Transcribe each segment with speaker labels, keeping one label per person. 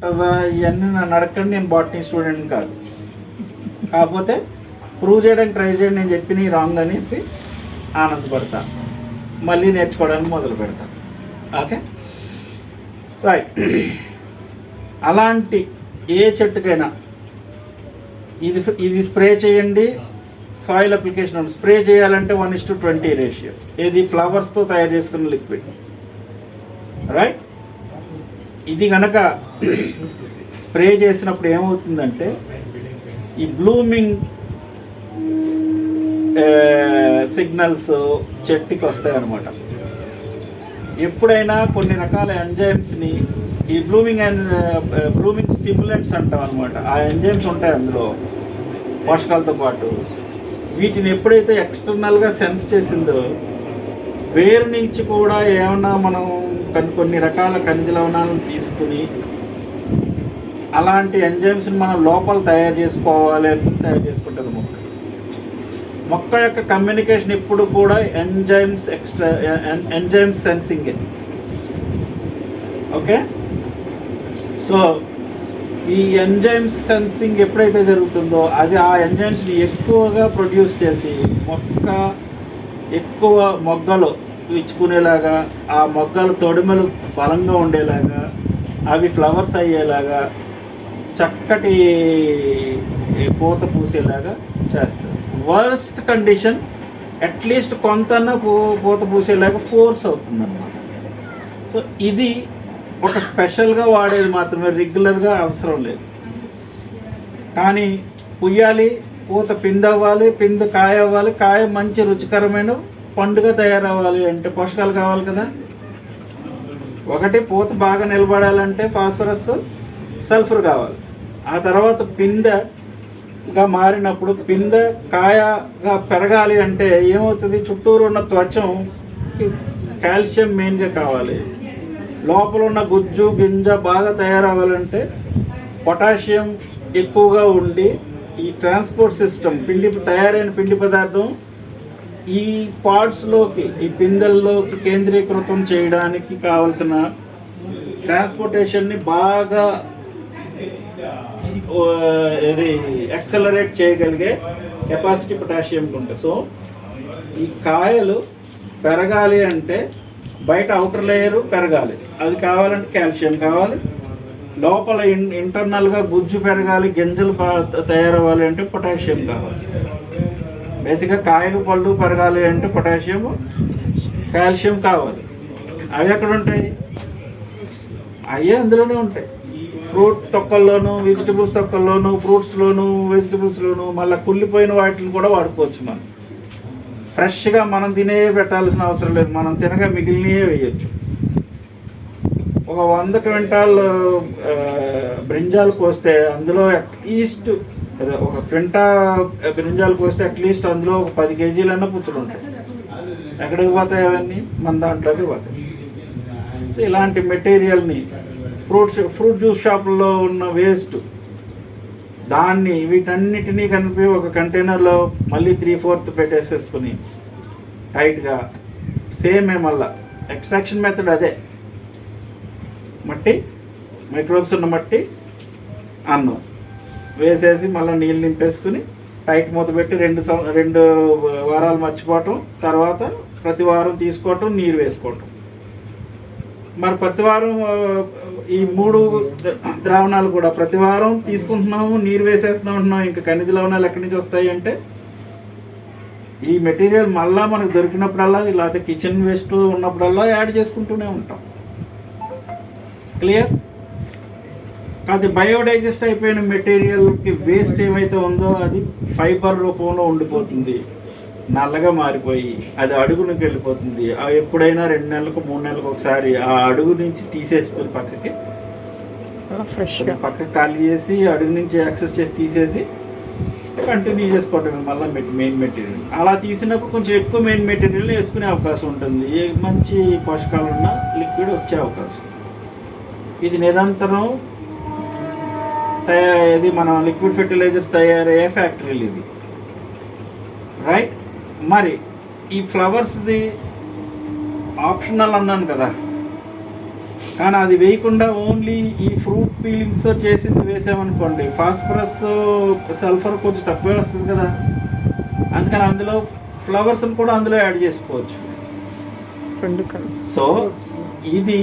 Speaker 1: ఉంటుందా ఇవన్నీ నన్ను అడగండి, నేను బాటనీ స్టూడెంట్ కాదు. కాకపోతే ప్రూవ్ చేయడానికి ట్రై చేయండి, నేను చెప్పిన రాంగ్ అని చెప్పి ఆనందపడతా, మళ్ళీ నేర్చుకోవడానికి మొదలు పెడతా. Okay right. అలాంటి ఏ చెట్టుకైనా ఇది స్ప్రే చేయండి. సాయిల్ అప్లికేషన్ స్ప్రే చేయాలంటే 1:20 రేషియో. ఏది ఫ్లవర్స్తో తయారు చేసుకున్న లిక్విడ్. రైట్. ఇది కనుక స్ప్రే చేసినప్పుడు ఏమవుతుందంటే ఈ బ్లూమింగ్ సిగ్నల్స్ చెట్టుకి వస్తాయన్నమాట. ఎప్పుడైనా కొన్ని రకాల ఎంజైమ్స్ని ఈ బ్లూమింగ్ స్టిమ్యులెంట్స్ అంటాం అనమాట. ఆ ఎంజైమ్స్ ఉంటాయి అందులో పోషకాలతో పాటు. వీటిని ఎప్పుడైతే ఎక్స్టర్నల్గా సెన్స్ చేసిందో వేరు నుంచి కూడా ఏమన్నా మనం కొన్ని రకాల ఖనిజ లవణాలను తీసుకుని అలాంటి ఎంజైమ్స్ని మనం లోపల తయారు చేసుకోవాలి అని తయారు చేసుకుంటుంది మొక్క. మొక్క యొక్క కమ్యూనికేషన్ ఇప్పుడు కూడా ఎంజైమ్స్ సెన్సింగే. ఓకే. సో ఈ ఎంజైమ్స్ సెన్సింగ్ ఎప్పుడైతే జరుగుతుందో అది ఆ ఎంజైమ్స్ని ఎక్కువగా ప్రొడ్యూస్ చేసి మొక్క ఎక్కువ మొగ్గలు ఇచ్చుకునేలాగా, ఆ మొగ్గలు తొడిమలు బలంగా ఉండేలాగా, అవి ఫ్లవర్స్ అయ్యేలాగా, చక్కటి పూత పూసేలాగా చేస్తుంది. వర్స్ట్ కండిషన్ అట్లీస్ట్ కొంతన్నా పూత పూసేలాగా ఫోర్స్ అవుతుంది అన్నమాట. సో ఇది ఒక స్పెషల్గా వాడేది మాత్రమే, రెగ్యులర్గా అవసరం లేదు. కానీ పుయ్యాలి, పూత పిండి అవ్వాలి, పిండి కాయ అవ్వాలి, కాయ మంచి రుచికరమైన పండుగ తయారవ్వాలి అంటే పోషకాలు కావాలి కదా. ఒకటి పూత బాగా నిలబడాలంటే ఫాస్ఫరస్, సల్ఫర్ కావాలి. ఆ తర్వాత పిందెగా మారినప్పుడు పిందె కాయగా పెరగాలి అంటే ఏమవుతుంది, చుట్టూరు ఉన్న త్వచంకి కాల్షియం మెయిన్గా కావాలి. లోపల ఉన్న గుజ్జు గింజ బాగా తయారవ్వాలంటే పొటాషియం ఎక్కువగా ఉండి ఈ ట్రాన్స్పోర్ట్ సిస్టమ్ తయారైన పిండి పదార్థం ఈ పార్ట్స్లోకి, ఈ పిందెల్లోకి కేంద్రీకృతం చేయడానికి కావలసిన ట్రాన్స్పోర్టేషన్ని బాగా ఇది యాక్సలరేట్ చేయగలిగే కెపాసిటీ పొటాషియంకి ఉంటుంది. సో ఈ కాయలు పెరగాలి అంటే బయట అవుటర్ లేయరు పెరగాలి, అది కావాలంటే కాల్షియం కావాలి. లోపల ఇంటర్నల్గా గుజ్జు పెరగాలి, గింజలు తయారవ్వాలి అంటే పొటాషియం కావాలి. బేసిక్గా కాయలు పళ్ళు పెరగాలి అంటే పొటాషియం, కాల్షియం కావాలి. అవి ఎక్కడ ఉంటాయి? అవి అందులోనే ఉంటాయి. ఫ్రూట్ తొక్కల్లోనూ, వెజిటబుల్స్ తొక్కల్లోనూ, ఫ్రూట్స్లోనూ, వెజిటబుల్స్లోనూ. మళ్ళీ కుళ్ళిపోయిన వాటిని కూడా వాడుకోవచ్చు. మనం ఫ్రెష్గా మనం తినే పెట్టాల్సిన అవసరం లేదు, మనం తినగా మిగిలినవే వేయచ్చు. ఒక 100 క్వింటాల్ బ్రింజాలు కోస్తే అందులో అట్లీస్ట్ ఒక క్వింటా బ్రింజాలు కోస్తే అట్లీస్ట్ అందులో ఒక 10 కేజీలన్నా పుచ్చులు ఉంటాయి. ఎక్కడికి పోతాయి అవన్నీ? మన దాంట్లోకి పోతాయి. సో ఇలాంటి మెటీరియల్ని ఫ్రూట్ జ్యూస్ షాపుల్లో ఉన్న వేస్ట్ దాన్ని వీటన్నిటినీ కలిపి ఒక కంటైనర్లో మళ్ళీ 3/4 పెట్టేసేసుకుని టైట్గా సేమే మళ్ళా ఎక్స్ట్రాక్షన్ మెథడ్ అదే. మట్టి, మైక్రోబ్స్ ఉన్న మట్టి, అన్నం వేసేసి మళ్ళీ నీళ్ళు నింపేసుకుని టైట్ మూత పెట్టి 2 వారాలు మర్చిపోవటం, తర్వాత ప్రతి వారం తీసుకోవటం, నీరు వేసుకోవటం. మరి ప్రతి వారం ఈ 3 ద్రావణాలు కూడా ప్రతి వారం తీసుకుంటున్నాము, నీరు వేసేస్తున్నాం అంటున్నాం. ఇంకా ఖనిజ లవణాలు ఎక్కడి నుంచి వస్తాయి అంటే ఈ మెటీరియల్ మళ్ళీ మనకు దొరికినప్పుడల్లా, లేకపోతే కిచెన్ వేస్ట్ ఉన్నప్పుడల్లా యాడ్ చేసుకుంటూనే ఉంటాం. క్లియర్? కాదు, బయోడైజెస్ట్ అయిపోయిన మెటీరియల్కి వేస్ట్ ఏమైతే ఉందో అది ఫైబర్ రూపంలో ఉండిపోతుంది, నల్లగా మారిపోయి అది అడుగునికి వెళ్ళిపోతుంది. ఎప్పుడైనా 2 నెలలకు 3 నెలలకు ఒకసారి ఆ అడుగు నుంచి తీసేసుకొని పక్కకి ఖాళీ చేసి అడుగు నుంచి యాక్సెస్ చేసి తీసేసి కంటిన్యూ చేసుకోవటమే మళ్ళీ మెయిన్ మెటీరియల్. అలా తీసినప్పుడు కొంచెం ఎక్కువ మెయిన్ మెటీరియల్ వేసుకునే అవకాశం ఉంటుంది, మంచి పోషకాలు ఉన్న లిక్విడ్ వచ్చే అవకాశం. ఇది నిరంతరం ఇది మన లిక్విడ్ ఫెర్టిలైజర్స్ తయారయ్యే ఫ్యాక్టరీలు ఇది. రైట్. మరి ఈ ఫ్లవర్స్ది ఆప్షనల్ అన్నాను కదా, కానీ అది వేయకుండా ఓన్లీ ఈ ఫ్రూట్ పీలింగ్స్తో చేసింది వేసామనుకోండి, ఫాస్ఫరస్ సల్ఫర్ కొంచెం తక్కువే వస్తుంది కదా. అందుకని అందులో ఫ్లవర్స్ని కూడా అందులో యాడ్ చేసుకోవచ్చు. సో ఇది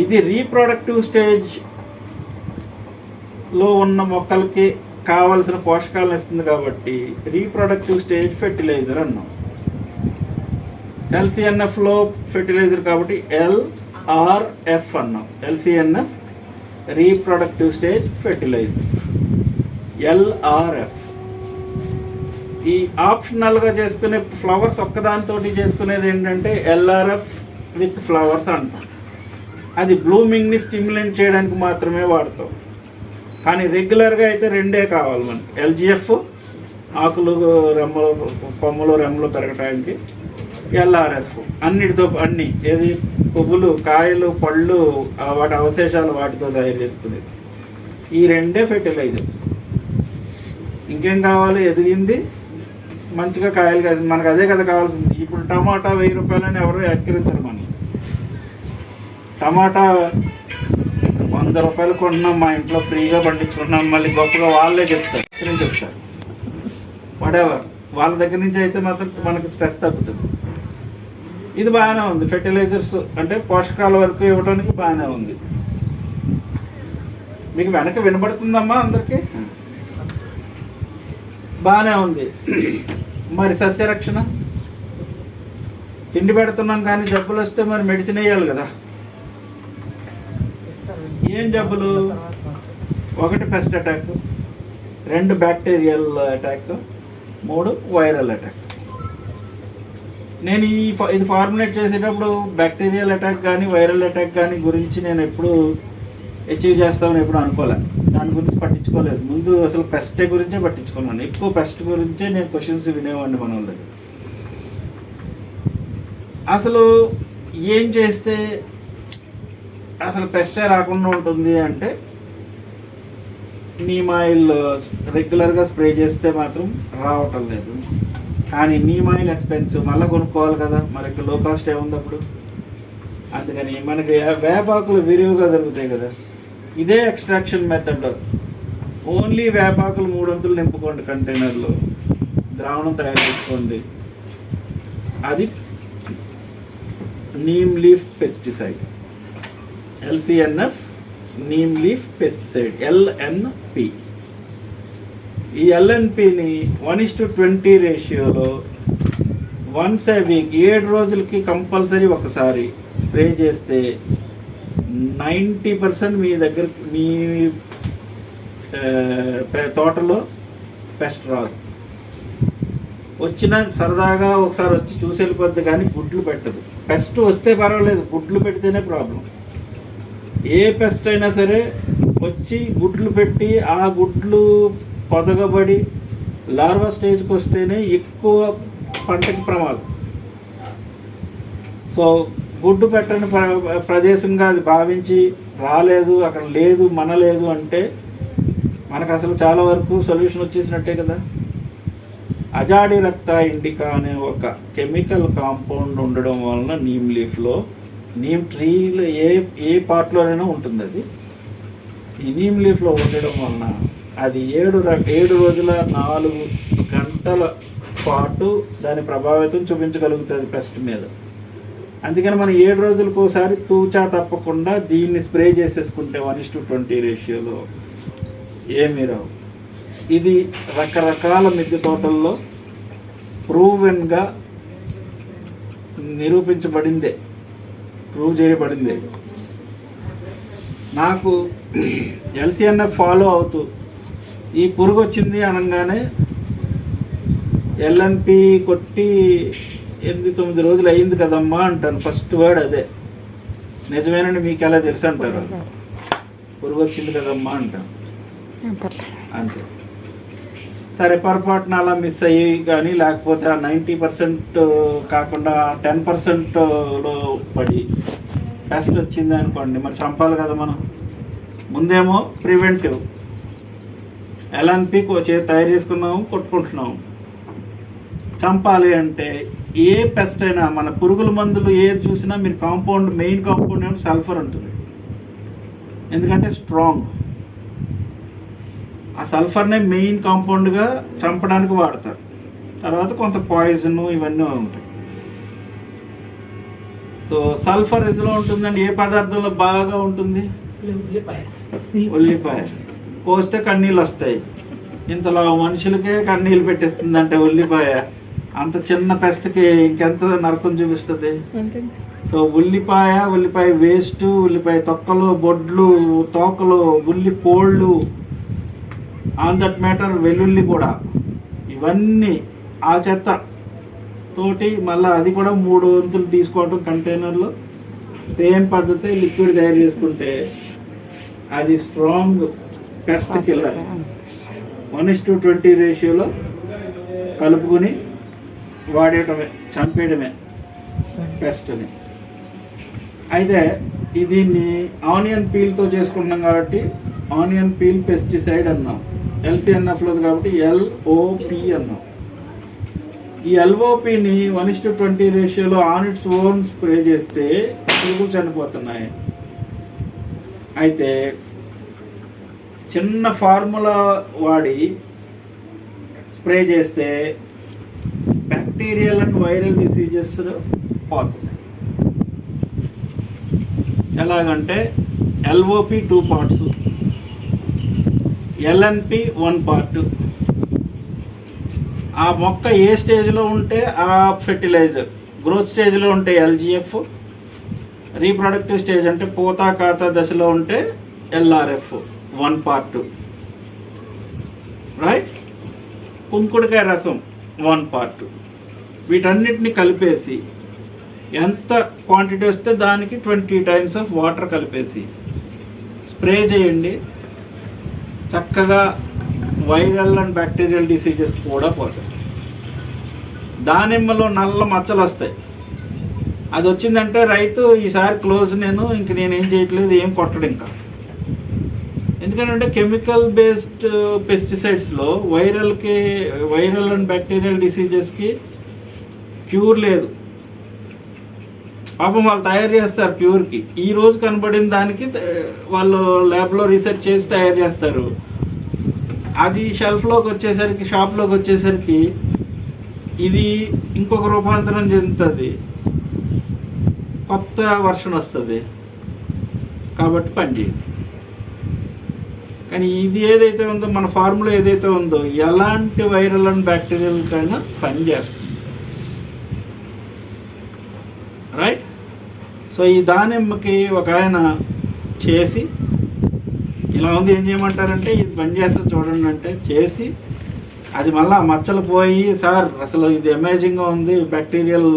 Speaker 1: ఇది రీప్రొడక్టివ్ స్టేజ్లో ఉన్న మొక్కలకి కావలసిన పోషకాలను ఇస్తుంది కాబట్టి రీప్రొడక్టివ్ స్టేజ్ ఫెర్టిలైజర్ అన్నాం. LCNFలో ఫెర్టిలైజర్ కాబట్టి LRF అన్నాం. LCNF reproductive stage fertilizer. LRF ఈ ఆప్షనల్గా చేసుకునే ఫ్లవర్స్ ఒక్కదానితో చేసుకునేది ఏంటంటే LRF విత్ ఫ్లవర్స్ అంటాం. అది బ్లూమింగ్ని స్టిమ్యులేట్ చేయడానికి మాత్రమే వాడతాం. కానీ రెగ్యులర్గా అయితే రెండే కావాలి మనకి. LGF ఆకులు రెమ్మలు కొమ్మలు రెమ్మలు పెరగటానికి, LRF అన్నిటితో అన్ని ఏది పువ్వులు కాయలు పళ్ళు వాటి అవశేషాలు వాటితో తయారు చేసుకునేది. ఈ రెండే ఫెర్టిలైజర్స్. ఇంకేం కావాలి? ఎదిగింది మంచిగా కాయలు కాసి మనకు అదే కదా కావాల్సింది. ఇప్పుడు టమాటా 1000 రూపాయలని ఎవరు ఎక్కిరించరు. మనం టమాటా 100 రూపాయలు కొంటున్నాం, మా ఇంట్లో ఫ్రీగా పండించుకుంటున్నాం, మళ్ళీ గొప్పగా వాళ్ళే చెప్తారు వాటెవర్. వాళ్ళ దగ్గర నుంచి అయితే మాత్రం మనకి స్ట్రెస్ తగ్గుతుంది. ఇది బాగానే ఉంది. ఫెర్టిలైజర్స్ అంటే పోషకాల వరకు ఇవ్వడానికి బాగానే ఉంది. మీకు వెనక వినబడుతుందమ్మా అందరికీ? బాగానే ఉంది. మరి సస్యరక్షణ తిండి పెడుతున్నాం కానీ జబ్బులు వస్తే మరి మెడిసిన్ వేయాలి కదా. ఏం జబ్బులు? 1 pest attack, 2 bacterial attack, 3 viral attack. నేను ఇది ఫార్ములేట్ చేసేటప్పుడు బ్యాక్టీరియల్ అటాక్ కానీ వైరల్ అటాక్ కానీ గురించి నేను ఎప్పుడు అచీవ్ చేస్తామని ఎప్పుడు అనుకోలే. దాని గురించి పట్టించుకోలేదు. ముందు అసలు పెస్ట్ గురించే పట్టించుకున్నాను. ఎక్కువ పెస్ట్ గురించే నేను క్వశ్చన్స్ వినేవాడిని మన వాళ్ళకి. అసలు ఏం చేస్తే అసలు పెస్టే రాకుండా ఉంటుంది అంటే నీమ్ ఆయిల్ రెగ్యులర్గా స్ప్రే చేస్తే మాత్రం రావటం లేదు. కానీ నీమ్ ఆయిల్ ఎక్స్పెన్సివ్, మళ్ళీ కొనుక్కోవాలి కదా. మనకి లో కాస్ట్ ఏముంది అప్పుడు. అందుకని మనకి వేపాకులు విరివిగా దొరుకుతాయి కదా. ఇదే ఎక్స్ట్రాక్షన్ మెథడ్. ఓన్లీ వేపాకులు 3 వంతులు నింపుకోండి కంటైనర్లో, ద్రావణం తయారు చేసుకోండి. అది neem leaf pesticide. LCNF neem leaf pesticide, LNP. ఈ LNPని 1:20 రేషియోలో వన్స్ ఏ వీక్ 7 రోజులకి కంపల్సరీ ఒకసారి స్ప్రే చేస్తే 90% మీ దగ్గర మీ తోటలో పెస్ట్ రాదు. వచ్చిన సరదాగా ఒకసారి వచ్చి చూసి వెళ్ళిపోద్ది కానీ గుడ్లు పెట్టదు. పెస్ట్ వస్తే పర్వాలేదు, గుడ్లు పెడితేనే ప్రాబ్లం. ఏ పెస్ట్ అయినా సరే వచ్చి గుడ్లు పెట్టి ఆ గుడ్లు పొదగబడి లార్వా స్టేజ్కి వస్తేనే ఎక్కువ పంటకి ప్రమాదం. సో గుడ్డు పెట్టని ప్రదేశంగా అది భావించి రాలేదు, అక్కడ లేదు, మనలేదు అంటే మనకు అసలు చాలా వరకు సొల్యూషన్ వచ్చేసినట్టే కదా. అజాడి రక్త ఇండికా అనే ఒక కెమికల్ కాంపౌండ్ ఉండడం వలన నీమ్ లీఫ్లో, నీమ్ ట్రీలో ఏ పార్ట్లోనైనా ఉంటుంది. అది ఈ నీమ్ లీఫ్లో ఉండడం వలన అది 7 రోజుల 4 గంటల పాటు దాని ప్రభావితం చూపించగలుగుతుంది పెస్ట్ మీద. అందుకని మనం 7 రోజులకు ఒకసారి తూచా తప్పకుండా దీన్ని స్ప్రే చేసేసుకుంటే 1:20 రేషియోలో ఏమీ రావు. ఇది రకరకాల మిద్దె తోటల్లో ప్రూవెన్గా నిరూపించబడిందే, ప్రూవ్ చేయబడిందే. నాకు LCNF ఫాలో అవుతూ ఈ పురుగు వచ్చింది అనగానే LNP కొట్టి 8-9 రోజులు అయ్యింది కదమ్మా అంటాను. ఫస్ట్ వర్డ్ అదే. నిజమేనండి, మీకు ఎలా తెలుసు అంటారు. పురుగు వచ్చింది కదమ్మా అంటాను అంతే. సరే పొరపాటున అలా మిస్ అయ్యి కానీ లేకపోతే ఆ 90% కాకుండా 10%లో పడి పెస్ట్ వచ్చింది అనుకోండి, మరి చంపాలి కదా మనం. ముందేమో ప్రివెంటివ్ LNP తయారు చేసుకున్నాము, కొట్టుకుంటున్నాము. చంపాలి అంటే ఏ పెస్ట్ అయినా మన పురుగుల మందులు ఏది చూసినా మీరు కాంపౌండ్, మెయిన్ కాంపౌండ్ ఏమో సల్ఫర్ ఉంటుంది. ఎందుకంటే స్ట్రాంగ్. ఆ సల్ఫర్నే మెయిన్ కాంపౌండ్గా చంపడానికి వాడతారు. తర్వాత కొంత పాయిజన్ ఇవన్నీ ఉంటాయి. సో సల్ఫర్ ఎందులో ఉంటుందండి? ఏ పదార్థంలో బాగా ఉంటుంది? ఉల్లిపాయ. కోస్తే కన్నీళ్ళు వస్తాయి. ఇంతలో మనుషులకే కన్నీళ్ళు పెట్టేస్తుందంటే ఉల్లిపాయ, అంత చిన్న పెస్ట్కి ఇంకెంత నరకం చూపిస్తుంది. సో ఉల్లిపాయ వేస్ట్, ఉల్లిపాయ తొక్కలు, బొడ్లు, తోకలు, ఉల్లి కోళ్ళు, ఆన్ దట్ మ్యాటర్ వెల్లుల్లి కూడా, ఇవన్నీ ఆ చెత్త తోటి మళ్ళీ అది కూడా 3 వంతులు తీసుకోవడం కంటైనర్లో. సేమ్ పద్ధతి లిక్విడ్ తయారు చేసుకుంటే అది స్ట్రాంగ్ పెస్ట్ కిల్లర్. 1:20 రేషియోలో కలుపుకొని వాడేయటమే, చంపేయడమే పెస్ట్ని. అయితే దీన్ని ఆనియన్ పీల్తో చేసుకుంటున్నాం కాబట్టి ఆనియన్ పీల్ పెస్టిసైడ్ అన్నాం. LCNFలో కాబట్టి LOP అన్నాం. ఈ LOPని 1:20 రేషియోలో ఆన్ ఇట్స్ ఓన్ స్ప్రే చేస్తే పురుగులు చనిపోతున్నాయి. అయితే చిన్న ఫార్ములా వాడి స్ప్రే చేస్తే బ్యాక్టీరియల్ అండ్ వైరల్ డిసీజెస్ పోతున్నాయి. ఎలాగంటే LOP 2 parts, LNP 1 part. ఆ మొక్క ఏ స్టేజ్లో ఉంటే ఆ ఫెర్టిలైజర్, గ్రోత్ స్టేజ్లో ఉంటే LGF, రీప్రొడక్టివ్ స్టేజ్ అంటే పూత కాత దశలో ఉంటే LRF 1 part, రైట్. కుంకుడుకాయ రసం 1 part. వీటన్నిటిని కలిపేసి ఎంత క్వాంటిటీ వస్తే దానికి 20 times ఆఫ్ వాటర్ కలిపేసి స్ప్రే చేయండి. చక్కగా వైరల్ అండ్ బ్యాక్టీరియల్ డిసీజెస్ కూడా పోతాయి. దానిమ్మలో నల్ల మచ్చలు వస్తాయి. అది వచ్చిందంటే రైతు ఈసారి క్లోజ్, నేనేం చేయట్లేదు, ఏం కొట్టడు ఇంకా. ఎందుకంటే కెమికల్ బేస్డ్ పెస్టిసైడ్స్లో వైరల్ అండ్ బ్యాక్టీరియల్ డిసీజెస్కి క్యూర్ లేదు. పాపం వాళ్ళు తయారు చేస్తారు ప్యూర్కి. ఈ రోజు కనబడిన దానికి వాళ్ళు ల్యాబ్లో రీసెర్చ్ చేసి తయారు చేస్తారు. అది షెల్ఫ్లోకి వచ్చేసరికి, షాప్లోకి వచ్చేసరికి ఇది ఇంకొక రూపాంతరం చెందుతుంది, కొత్త వర్షన్ వస్తుంది, కాబట్టి పనిచేయదు. కానీ ఇది ఏదైతే ఉందో, మన ఫార్ములా ఏదైతే ఉందో, ఎలాంటి వైరల్ అండ్ బ్యాక్టీరియల్కైనా పనిచేస్తుంది, రైట్. సో ఈ దానిమ్మకి ఒక ఆయన చేసి ఇలా ఉంది, ఏం చేయమంటారంటే ఇది పని చేస్తే చూడండి అంటే చేసి, అది మళ్ళీ మచ్చలు పోయి, సార్ అసలు ఇది అమేజింగ్గా ఉంది, బ్యాక్టీరియల్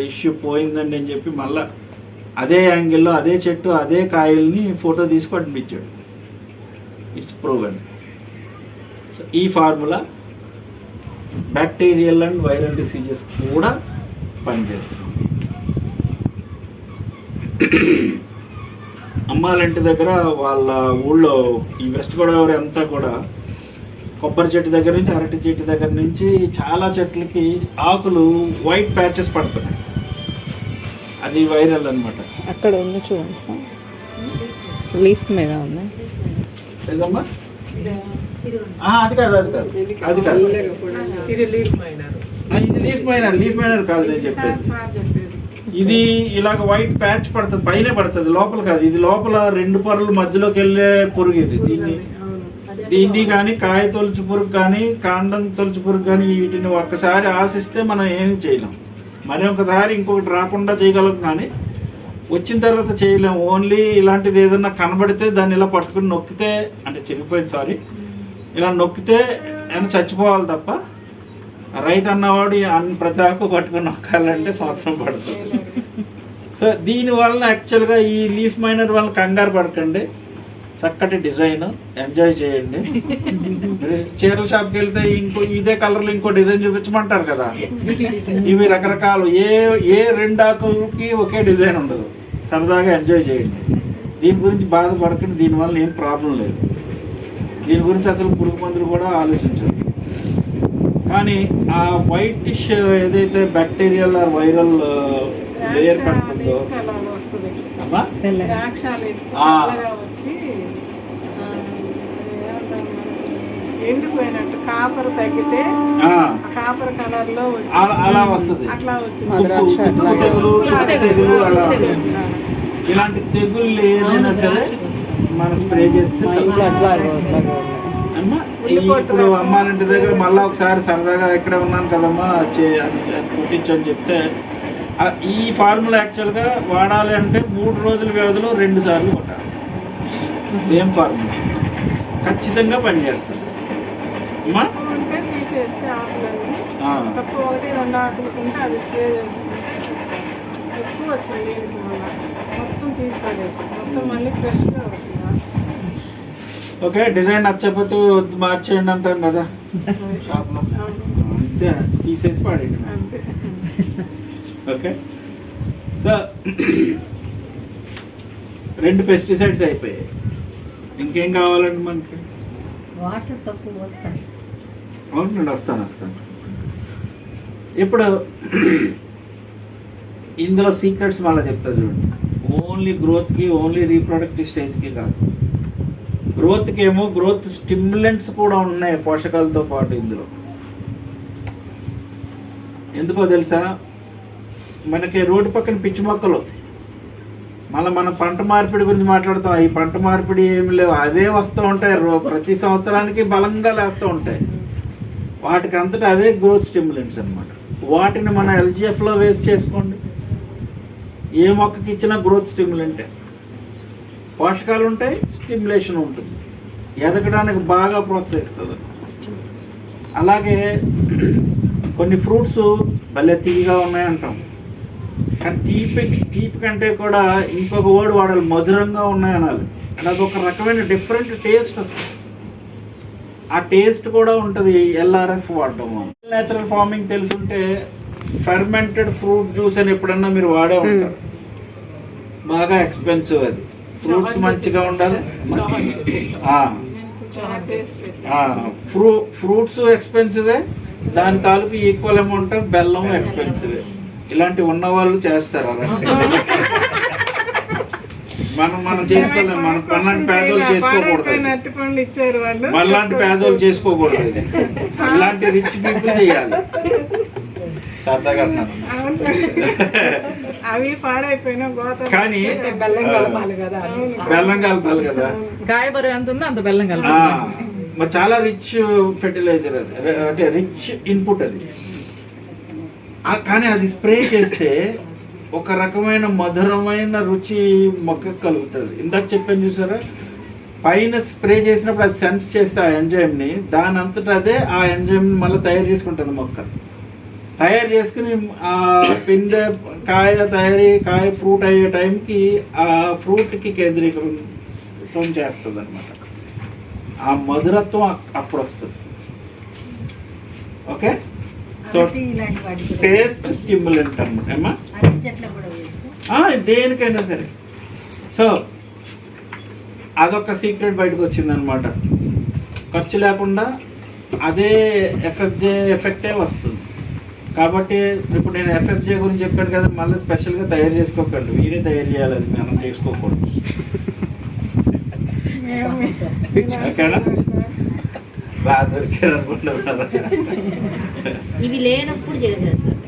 Speaker 1: ఇష్యూ పోయిందండి అని చెప్పి మళ్ళీ అదే యాంగిల్లో అదే చెట్టు అదే కాయల్ని ఫోటో తీసి పంపించాడు. It's proven. సో ఈ formula bacterial and viral diseases కూడా పనిచేస్తుంది. అమ్మాలంటి దగ్గర వాళ్ళ ఊళ్ళో ఈ వెస్ట్ గోదావరి అంతా కూడా కొబ్బరి చెట్టు దగ్గర నుంచి, అరటి చెట్టు దగ్గర నుంచి చాలా చెట్లకి ఆకులు వైట్ ప్యాచెస్ పడుతున్నాయి. అది వైరల్ అనమాట.
Speaker 2: అక్కడ ఉంది చూడండి సార్, లీఫ్ మీద ఉంది.
Speaker 1: ఏదమ్మా? అది కాదు ఇది లీఫ్ మైనర్ కాదు నేను చెప్పేది. ఇది ఇలాగ వైట్ ప్యాచ్ పడుతుంది, పైన పడుతుంది, లోపల కాదు. ఇది లోపల 2 పొరల మధ్యలోకి వెళ్ళే పురుగు ఇది. దీన్ని కానీ కాయ తొలుచు పురుగు కానీ కాండం తొలుచు పురుగు కానీ వీటిని ఒక్కసారి ఆశిస్తే మనం ఏమి చేయలేం. మరి ఒకసారి ఇంకొకటి రాకుండా చేయగలం, కానీ వచ్చిన తర్వాత చేయలేం. ఓన్లీ ఇలాంటిది ఏదన్నా కనబడితే దాన్ని ఇలా పట్టుకుని నొక్కితే, అంటే చిరిగిపోయింది ఇలా నొక్కితే ఏమైనా చచ్చిపోవాలి తప్ప, రైతు అన్నవాడు ప్రతి ఆకు పట్టుకుని నొక్కాలంటే సంవత్సరం పడుతుంది. సో దీనివల్ల యాక్చువల్గా ఈ లీఫ్ మైనర్ వల్ల కంగారు పడకండి, చక్కటి డిజైన్ ఎంజాయ్ చేయండి. చీరల షాప్కి వెళ్తే ఇదే కలర్లో ఇంకో డిజైన్ చూపించమంటారు కదా, ఇవి రకరకాలు, ఏ 2 ఆకులకి ఒకే డిజైన్ ఉండదు. సరదాగా ఎంజాయ్ చేయండి. దీని గురించి బాధపడకండి, దీనివల్ల ఏం ప్రాబ్లం లేదు. దీని గురించి అసలు పురుగు మందులు కూడా ఆలోచించండి. కానీ ఆ వైటిష్ ఏదైతే బ్యాక్టీరియల్ ఆర్ వైరల్ లేయర్ పడుతుందో అమ్మా
Speaker 3: వచ్చి ఎండిపోయినట్టు కాపర్ తగ్గితే కాపర్ కలర్ లో
Speaker 1: అలా వస్తుంది.
Speaker 3: అట్లా వచ్చింది.
Speaker 1: తెగులు అలా ఇలాంటి తెగుళ్ళు ఏదైనా సరే మనం స్ప్రే చేస్తే అమ్మా. ఇప్పుడు అమ్మానంటి దగ్గర మళ్ళీ ఒకసారి సరదాగా ఇక్కడ ఉన్నాను కదమ్మా అది కుట్టించు అని చెప్తే ఈ ఫార్ములా యాక్చువల్గా వాడాలి అంటే 3 రోజుల వ్యవధిలో 2 సార్లు కొట్టాలి. సేమ్ ఫార్ములా ఖచ్చితంగా పనిచేస్తుంది అమ్మా.
Speaker 3: తీసేస్తే ఆకులన్నీ తక్కువ 1-2 ఆకులు ఉంటే అది స్ప్రే చేసుకుంటే ఎక్కువ వచ్చింది. మొత్తం తీసి పడేసాం, మొత్తం మళ్ళీ ఫ్రెష్గా వచ్చింది.
Speaker 1: ఓకే, డిజైన్ నచ్చకపోతే మార్చేయండి అంటాను కదా షాప్లో, అంతే తీసేసి పడేయండి
Speaker 3: అంతే.
Speaker 1: ఓకే, సో 2 పెస్టిసైడ్స్ అయిపోయాయి. ఇంకేం కావాలండి మనకి?
Speaker 4: వాటర్ తక్కువ వస్తాయి.
Speaker 1: అవునండి, వస్తాను. ఇప్పుడు ఇందులో సీక్రెట్స్ మళ్ళీ చెప్తా చూడండి. ఓన్లీ గ్రోత్కి, ఓన్లీ రీప్రొడక్టివ్ స్టేజ్కి కాదు, గ్రోత్కి ఏమో గ్రోత్ స్టిమ్యులెంట్స్ కూడా ఉన్నాయి పోషకాలతో పాటు ఇందులో. ఎందుకో తెలుసా, మనకి రోడ్డు పక్కన పిచ్చి మొక్కలు, మళ్ళీ మనం పంట మార్పిడి గురించి మాట్లాడుతాం. ఈ పంట మార్పిడి ఏమి లేవు, అవే వస్తూ ఉంటాయి. ప్రతి సంవత్సరానికి బలంగా లేస్తూ ఉంటాయి. వాటికి అంతటా అవే గ్రోత్ స్టిమ్యులెంట్స్ అనమాట. వాటిని మన ఎల్జిఎఫ్లో వేస్ట్ చేసుకోండి. ఏ మొక్కకి ఇచ్చినా గ్రోత్ స్టిమ్యులెంటే. పోషకాలు ఉంటాయి, స్టిమ్యులేషన్ ఉంటుంది, ఎదగడానికి బాగా ప్రోత్సహిస్తుంది. అలాగే కొన్ని ఫ్రూట్స్ భలే తీయగా ఉన్నాయంటాం, కానీ తీపి కంటే కూడా ఇంకొక వర్డ్ వాడాలి, మధురంగా ఉన్నాయనాలి. అంటే అదొక రకమైన డిఫరెంట్ టేస్ట్ వస్తుంది. ఆ టేస్ట్ కూడా ఉంటుంది ఎల్ఆర్ఎఫ్ వాడటం. నేచురల్ ఫార్మింగ్ తెలుసుంటే ఫెర్మెంటెడ్ ఫ్రూట్ జ్యూస్ అని ఎప్పుడన్నా మీరు వాడే ఉంటారు. బాగా ఎక్స్పెన్సివ్ అది. ఫ్రూట్స్ మంచిగా ఉండాలి, ఫ్రూట్స్ ఎక్స్పెన్సివే, దాని తాలూకు ఈక్వల్ అమౌంట్ ఆఫ్ బెల్లం ఎక్స్పెన్సివే. ఇలాంటి ఉన్నవాళ్ళు చేస్తారు. అలాంటి మనం చేసుకోలేము. మనలాంటి పేదోళ్ళు చేసుకోకూడదు, మనలాంటి పేదోళ్ళు చేసుకోకూడదు. ఇలాంటి రిచ్ పీపుల్ చేయాలి. సరదాగా అంటున్నాను.
Speaker 3: అవి పాడైపోయినా
Speaker 1: కానీ బెల్లం కలపాలి కదా.
Speaker 2: కాయబరువు ఎంత ఉందో అంత బెల్లం కలపాలి.
Speaker 1: మరి చాలా రిచ్ ఫెర్టిలైజర్ అది, అంటే రిచ్ ఇన్పుట్ అది. కానీ అది స్ప్రే చేస్తే ఒక రకమైన మధురమైన రుచి మొక్కకు కలుగుతుంది. ఇందాక చెప్పాను చూసారా, పైన స్ప్రే చేసినప్పుడు అది సెన్స్ చేస్తే ఆ ఎంజైమ్ని, దాని అంతటా అదే ఆ ఎంజైమ్ని మళ్ళీ తయారు చేసుకుంటుంది మొక్క. తయారు చేసుకుని ఆ పిందె కాయ ఫ్రూట్ అయ్యే టైంకి ఆ ఫ్రూట్కి కేంద్రీకృతం చేస్తుంది అనమాట. ఆ మధురత్వం అప్పుడు వస్తుంది. ఓకే, సో టేస్ట్ స్టిమ్యులెంట్ అనమాట ఏమా, దేనికైనా సరే. సో అదొక సీక్రెట్ బయటకు వచ్చిందనమాట. ఖర్చు లేకుండా అదే ఎఫెక్టే వస్తుంది. కాబట్టి ఇప్పుడు నేను ఎఫ్ఎఫ్జే గురించి చెప్పాను కదా, మళ్ళీ స్పెషల్గా తయారు చేసుకోకండి, మీరే తయారు చేయాలి, అది మనం చేసుకోకూడదు. ఓకేనా, బాగా దొరికారు అనుకుంటున్నారు.
Speaker 4: ఇవి లేనప్పుడు చేశారు సార్,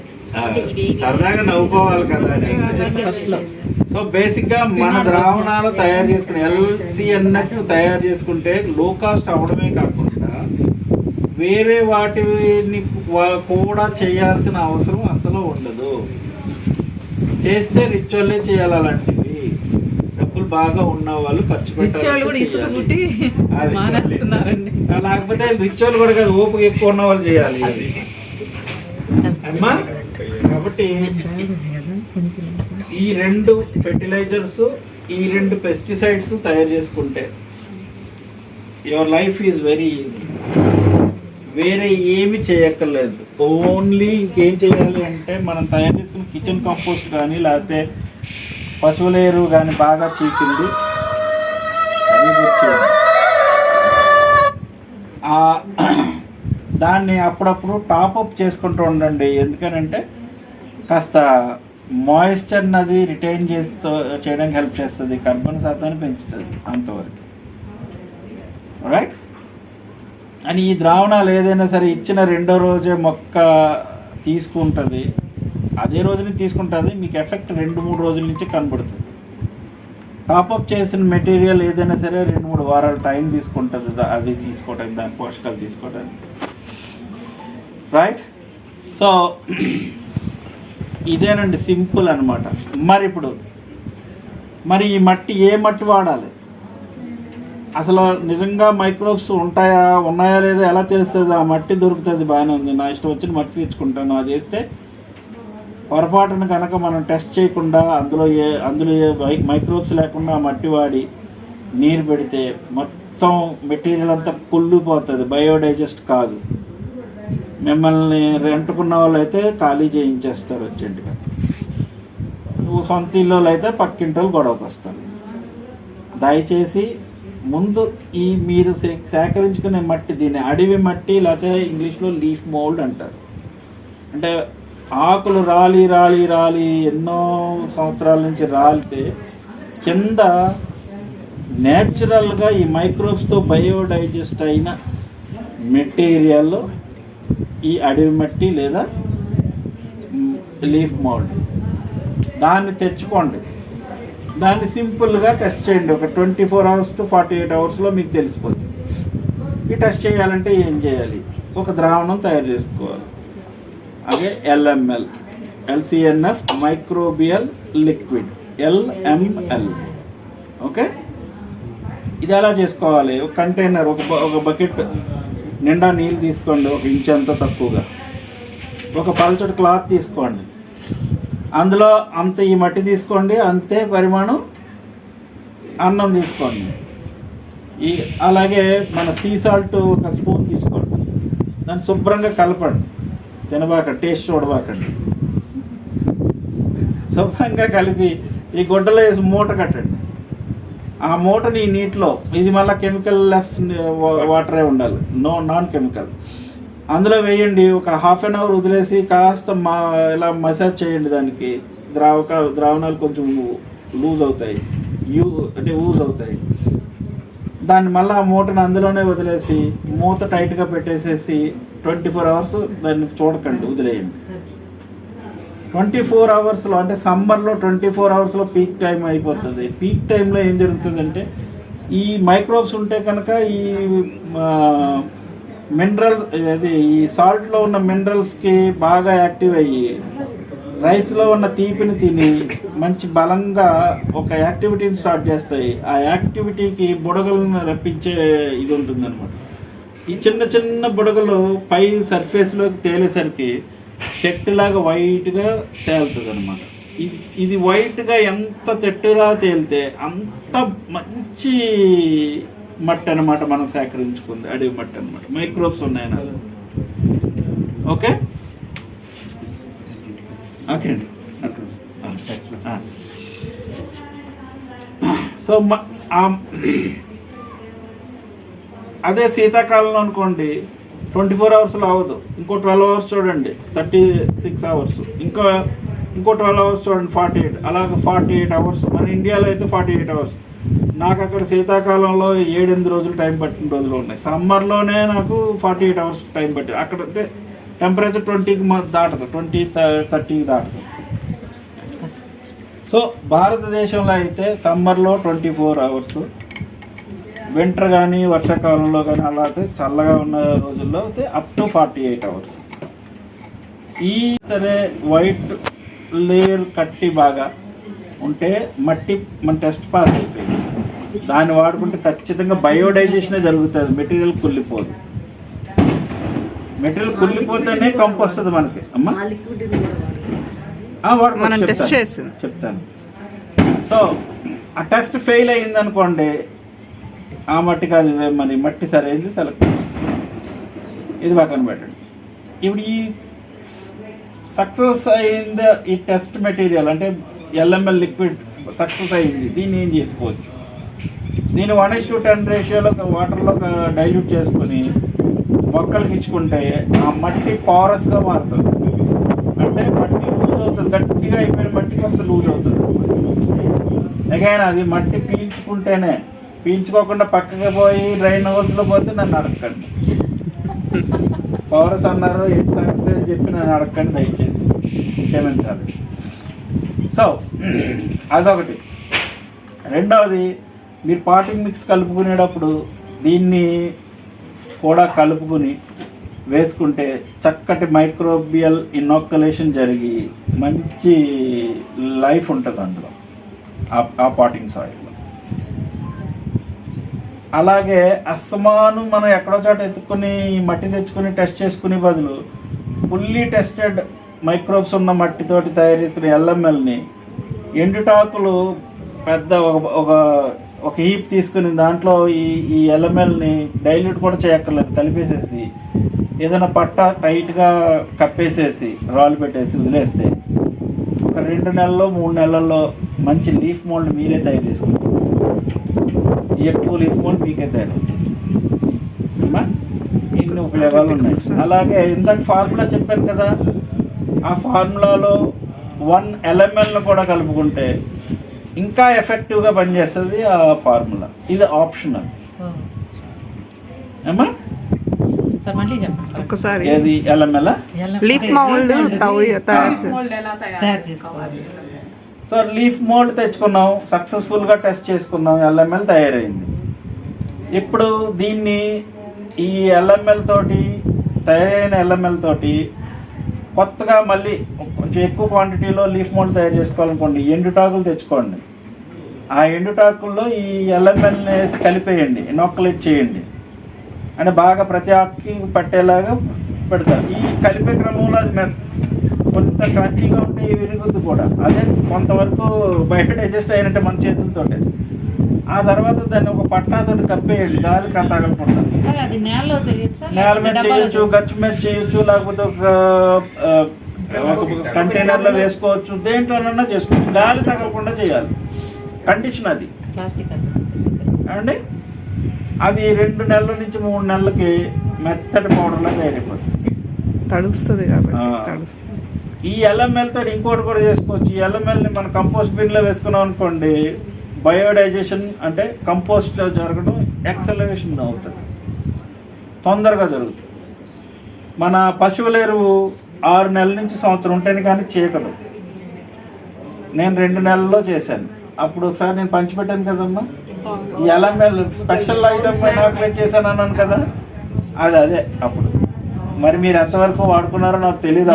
Speaker 1: సరదాగా నవ్వుకోవాలి కదా. సో బేసిక్గా మన ద్రావణాలు తయారు చేసుకుని LCNF తయారు చేసుకుంటే లో కాస్ట్ అవడమే కాకుండా వేరే వాటిని కూడా చేయాల్సిన అవసరం అసలు ఉండదు. చేస్తే రిచ్ వాళ్ళే చేయాలి. అలాంటివి డబ్బులు బాగా ఉన్న వాళ్ళు ఖర్చు పెట్టాలి. లేకపోతే రిచ్ వాళ్ళు కూడా కాదు, ఓపిక ఎక్కువ ఉన్న వాళ్ళు చేయాలి అమ్మా. కాబట్టి ఈ 2 ఫెర్టిలైజర్స్, ఈ 2 పెస్టిసైడ్స్ తయారు చేసుకుంటే your life is very easy. వేరే ఏమి చేయక్కర్లేదు. ఓన్లీ ఇంకేం చేయాలి అంటే మనం తయారు చేసుకున్న కిచెన్ కంపోస్ట్ కానీ లేకపోతే పశువుల ఎరువు కానీ బాగా చీకింది దాన్ని అప్పుడప్పుడు టాప్అప్ చేసుకుంటూ ఉండండి. ఎందుకనంటే కాస్త మాయిశ్చర్ని అది రిటైన్ చేయడానికి హెల్ప్ చేస్తుంది, కర్బన శాతాన్ని పెంచుతుంది అంతవరకు. రైట్. అని ఈ ద్రావణాలు ఏదైనా సరే ఇచ్చిన రెండో రోజే మొక్క తీసుకుంటుంది, అదే రోజుని తీసుకుంటుంది, మీకు ఎఫెక్ట్ 2-3 రోజుల నుంచి కనబడుతుంది. టాప్అప్ చేసిన మెటీరియల్ ఏదైనా సరే 2-3 వారాలు టైం తీసుకుంటుంది అది తీసుకోవడానికి, దాని పోషకాలు తీసుకోవడానికి. రైట్. సో ఇదేనండి సింపుల్ అనమాట. మరి ఇప్పుడు మరి ఈ మట్టి ఏ మట్టి వాడాలి, అసలు నిజంగా మైక్రోబ్స్ ఉన్నాయా లేదా ఎలా తెలుస్తుంది? ఆ మట్టి దొరుకుతుంది, బాగానే ఉంది, నా ఇష్టం వచ్చిన మట్టి తెచ్చుకుంటాను. అది వేస్తే పొరపాటున కనుక మనం టెస్ట్ చేయకుండా అందులో ఏ మైక్రోబ్స్ లేకుండా ఆ మట్టి వాడి నీరు పెడితే మొత్తం మెటీరియల్ అంతా కుళ్ళిపోతుంది, బయోడైజెస్ట్ కాదు. మిమ్మల్ని రెంటుకున్న వాళ్ళు అయితే ఖాళీ చేయించేస్తారు అర్జెంటుగా. సొంత ఇల్లు అయితే పక్కింటి వాళ్ళు గొడవకు వస్తారు. దయచేసి ముందు ఈ మీరు సేకరించుకునే మట్టి, దీన్ని అడవి మట్టి లేకపోతే ఇంగ్లీష్లో లీఫ్ మోల్డ్ అంటారు. అంటే ఆకులు రాలి ఎన్నో సంవత్సరాల నుంచి రాలితే కింద నేచురల్గా ఈ మైక్రోబ్స్తో బయోడైజెస్ట్ అయిన మెటీరియల్ ఈ అడవి మట్టి లేదా లీఫ్ మోల్డ్. దాన్ని తెచ్చుకోండి, దాన్ని సింపుల్గా టెస్ట్ చేయండి. ఒక 24 hours to 48 hours మీకు తెలిసిపోతుంది. ఈ టెస్ట్ చేయాలంటే ఏం చేయాలి? ఒక ద్రావణం తయారు చేసుకోవాలి. అదే LML, LCNF microbial liquid, LML. Okay. ఇది ఎలా చేసుకోవాలి? ఒక కంటైనర్, ఒక బకెట్ నిండా నీళ్ళు తీసుకోండి, 1 ఇంచ్ అంత తక్కువగా. ఒక పల్చటి క్లాత్ తీసుకోండి, అందులో అంత ఈ మట్టి తీసుకోండి, అంతే పరిమాణం అన్నం తీసుకోండి. అలాగే మన సీ సాల్ట్ 1 స్పూన్ తీసుకోండి, దాన్ని శుభ్రంగా కలపండి, తినబాకండి, టేస్ట్ చూడబాకండి. శుభ్రంగా కలిపి ఈ గుడ్డలో వేసి మూట కట్టండి. ఆ మూటని ఈ నీటిలో, ఇది మళ్ళీ కెమికల్ లెస్ వాటరే ఉండాలి, నాన్ కెమికల్, అందులో వేయండి. ఒక 1/2 an hour వదిలేసి కాస్త ఇలా మసాజ్ చేయండి. దానికి ద్రావణాలు కొంచెం లూజ్ అవుతాయి, యూజ్ అవుతాయి. దాన్ని మళ్ళీ ఆ మూటను అందులోనే వదిలేసి మూత టైట్గా పెట్టేసేసి 24 hours దాన్ని చూడకండి, వదిలేయండి. 24 hours అంటే సమ్మర్లో 24 hours పీక్ టైం అయిపోతుంది. పీక్ టైంలో ఏం జరుగుతుందంటే ఈ మైక్రోబ్స్ ఉంటే కనుక ఈ మినరల్స్, అది ఈ సాల్ట్లో ఉన్న మినరల్స్కి బాగా యాక్టివ్ అయ్యి రైస్లో ఉన్న తీపిని తిని మంచి బలంగా ఒక యాక్టివిటీని స్టార్ట్ చేస్తాయి. ఆ యాక్టివిటీకి బుడగలను రప్పించే ఇది ఉంటుందన్నమాట. ఈ చిన్న చిన్న బుడగలు పై సర్ఫేస్లోకి తేలేసరికి తెట్టులాగా వైట్గా తేలుతుంది అనమాట. ఇది వైట్గా ఎంత తెట్టులా తేలితే అంత మంచి మట్టి అనమాట మనం సేకరించుకుంది, అడవి మట్టి అనమాట. మైక్రోబ్స్ ఉన్నాయన. ఓకే ఓకే అండి. సో అదే శీతాకాలంలో అనుకోండి 24 hours అవ్వదు, ఇంకో 12 hours చూడండి, 36 hours, ఇంకో 12 hours చూడండి, 48, అలాగే 48 hours. మన ఇండియాలో అయితే 48 hours. నాకు అక్కడ శీతాకాలంలో 7-8 రోజులు టైం పట్టిన రోజులు ఉన్నాయి. సమ్మర్లోనే నాకు 48 hours టైం పట్టింది. అక్కడ అంటే టెంపరేచర్ 20కి దాటదు, 20-30కి దాటదు. సో భారతదేశంలో అయితే సమ్మర్లో 24 hours, వింటర్ కానీ వర్షాకాలంలో కానీ అలా అయితే చల్లగా ఉన్న రోజుల్లో అయితే అప్ టు 48 hours. ఈ సరే వైట్ లేయర్ కట్టి బాగా ఉంటే మట్టి మన టెస్ట్ పాస్ అయిపోయింది. దాన్ని వాడుకుంటే ఖచ్చితంగా బయోడైజెషనే జరుగుతుంది, మెటీరియల్ కుళ్ళిపోదు. మెటీరియల్ కుళ్ళిపోతేనే కంపు వస్తుంది మనకి. అమ్మా చెప్తాను. సో ఆ టెస్ట్ ఫెయిల్ అయింది అనుకోండి, ఆ మట్టి కాదు మరి మట్టి సరైనది సెలెక్ట్ ఇది పక్కన పెట్టండి. ఇప్పుడు ఈ సక్సెస్ అయింది ఈ టెస్ట్ మెటీరియల్ అంటే LML లిక్విడ్ సక్సెస్ అయింది. దీన్ని ఏం చేసుకోవచ్చు? దీన్ని 1:10 రేషియోలో వాటర్లో డైల్యూట్ చేసుకొని మొక్కలకి ఇచ్చుకుంటే ఆ మట్టి పారస్గా మారుతుంది. అంటే మట్టి లూజ్ అవుతుంది, గట్టిగా అయిపోయిన మట్టికి అసలు లూజ్ అవుతుంది. అగైన్ అది మట్టి పీల్చుకుంటేనే, పీల్చుకోకుండా పక్కకి పోయి డ్రైన్ హోల్స్లో పోతే నన్ను అడగండి. పౌరస్ అన్నారు ఏంటి సంగతి అని చెప్పి నన్ను అడగండి దయచేసి, క్షమించాలి. సో అదొకటి. రెండవది, మీరు పాటింగ్ మిక్స్ కలుపుకునేటప్పుడు దీన్ని కూడా కలుపుకుని వేసుకుంటే చక్కటి మైక్రోబియల్ ఇన్నోక్యులేషన్ జరిగి మంచి లైఫ్ ఉంటుంది అందులో, ఆ పాటింగ్ సాయిల్లో. అలాగే అస్తమాను మనం ఎక్కడో చోట ఎత్తుకుని మట్టి తెచ్చుకొని టెస్ట్ చేసుకునే బదులు ఫుల్లీ టెస్టెడ్ మైక్రోబ్స్ ఉన్న మట్టితోటి తయారు చేసుకునే ఎల్ఎంఎల్ని, ఎండుటాకులు పెద్ద ఒక హీప్ తీసుకుని దాంట్లో ఈ ఎల్ఎంఎల్ని డైల్యూట్ కూడా చేయక్కర్లేదు, కలిపేసేసి ఏదైనా పట్ట టైట్గా కప్పేసేసి రాళ్ళు పెట్టేసి వదిలేస్తే ఒక 2 నెలల్లో 3 నెలల్లో మంచి లీఫ్ మోల్డ్ మీరే తయారు చేసుకుంటారు. ఎక్కువ లీఫ్ మోల్డ్ మీకే తయారవుతుంది. ఇన్ని ఉపయోగాలు ఉన్నాయి. అలాగే ఇందాక ఫార్ములా చెప్పాను కదా, ఆ ఫార్ములాలో 1 ఎల్ఎంఎల్ను కూడా కలుపుకుంటే ఇంకా ఎఫెక్టివ్గా పనిచేస్తుంది ఆ ఫార్ములా. ఇది ఆప్షనల్. ఏమా
Speaker 2: ఒక్కసారి
Speaker 1: ఏది LML
Speaker 2: leaf mould
Speaker 1: so leaf mould తెచ్చుకున్నాం, సక్సెస్ఫుల్గా టెస్ట్ చేసుకున్నాం, ఎల్ఎంఎల్ తయారైంది. ఇప్పుడు దీన్ని ఈ ఎల్ఎంఎల్ తోటి, తయారైన ఎల్ఎంఎల్ తోటి కొత్తగా మళ్ళీ కొంచెం ఎక్కువ క్వాంటిటీలో లీఫ్ మోల్డ్ తయారు చేసుకోవాలనుకోండి, ఎండుటాకులు తెచ్చుకోండి. ఆ ఎండుటాకుల్లో ఈ ఎల్ఎంఎల్ని వేసి కలిపేయండి, ఇనోక్యులేట్ చేయండి. అంటే బాగా ప్రతి ఆకుకి పట్టేలాగా పెడతారు. ఈ కలిపే క్రమంలో అది కొంత క్రంచీగా ఉంటే విరుగుద్ది కూడా. అదే కొంతవరకు బయట డైజెస్ట్ అయినట్టే మన చేతులతో. ఆ తర్వాత దాన్ని ఒక పట్టాతోటి కప్పేయండి, గాలి తగలకుండా. నేల మీద చేయొచ్చు, గచ్చు మీద చేయొచ్చు, లేకపోతే ఒక కంటైనర్లో వేసుకోవచ్చు, దేంట్లోనన్నా చేసుకోవచ్చు. గాలి తగలకుండా చేయాలి, కండిషన్ అది. అండి అది 2 నెలల నుంచి 3 నెలలకి మెత్తటి పౌడర్లా తయారైపోతుంది,
Speaker 2: తడుస్తుంది కాబట్టి.
Speaker 1: ఈ ఎల్ఎంఎల్తో ఇంకోటి కూడా చేసుకోవచ్చు. ఈ ఎల్ఎంఎల్ని మన కంపోస్ట్ బిన్లో వేసుకున్నాం అనుకోండి, బయోడైజెషన్ అంటే కంపోస్ట్ జరగడం యాక్సలరేషన్ అవుతుంది, తొందరగా జరుగుతుంది. మన పశువుల ఎరువు 6 నెలల నుంచి సంవత్సరం ఉంటేనే కానీ చేయకదు. నేను 2 నెలల్లో చేశాను. అప్పుడు ఒకసారి నేను పంచిపెట్టాను కదమ్మా, ఈ ఎల్ఎంఎల్ స్పెషల్ ఐటమ్ ఇనాగ్రేట్ చేశాను అన్నాను కదా, అదే అప్పుడు. మరి మీరు ఎంతవరకు వాడుకున్నారో నాకు తెలియదు.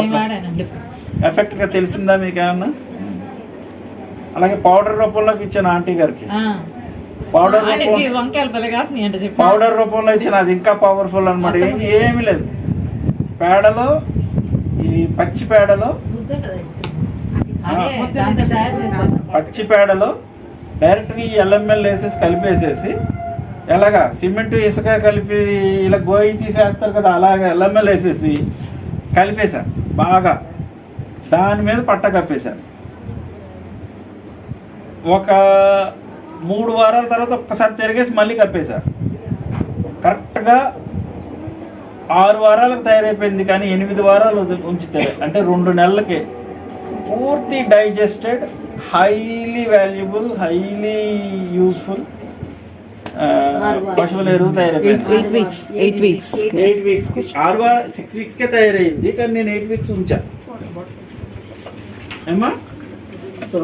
Speaker 1: ఎఫెక్ట్గా తెలిసిందా మీకు ఏమన్నా? అలాగే పౌడర్ రూపంలోకి ఇచ్చాను ఆంటీ గారికి. పౌడర్ రూపంలో ఇచ్చిన, అది ఇంకా పవర్ఫుల్ అనమాట. ఏమీ లేదు, పేడలో, ఈ పచ్చి పేడలో డైరెక్ట్గా ఈ ఎల్ఎంఎల్ వేసేసి కలిపేసేసి, ఎలాగా సిమెంట్ ఇసుక కలిపి ఇలా గోయి తీసేస్తారు కదా, అలాగే ఎల్ఎంఎల్ వేసేసి కలిపేశాను బాగా. దాని మీద పట్ట కప్పేశాను. ఒక 3 వారాల తర్వాత ఒక్కసారి తిరిగేసి మళ్ళీ కప్పేశారు. కరెక్ట్గా 6 వారాలకు తయారైపోయింది. కానీ 8 వారాలు ఉంచితే, అంటే 2 నెలలకి పూర్తి digested, highly valuable, highly useful పశువుల ఎరువు తయారైపోయింది.
Speaker 2: 8 వీక్స్
Speaker 1: 6 వీక్స్కే తయారైంది. కానీ నేను 8 వీక్స్ ఉంచా ఏమా. సో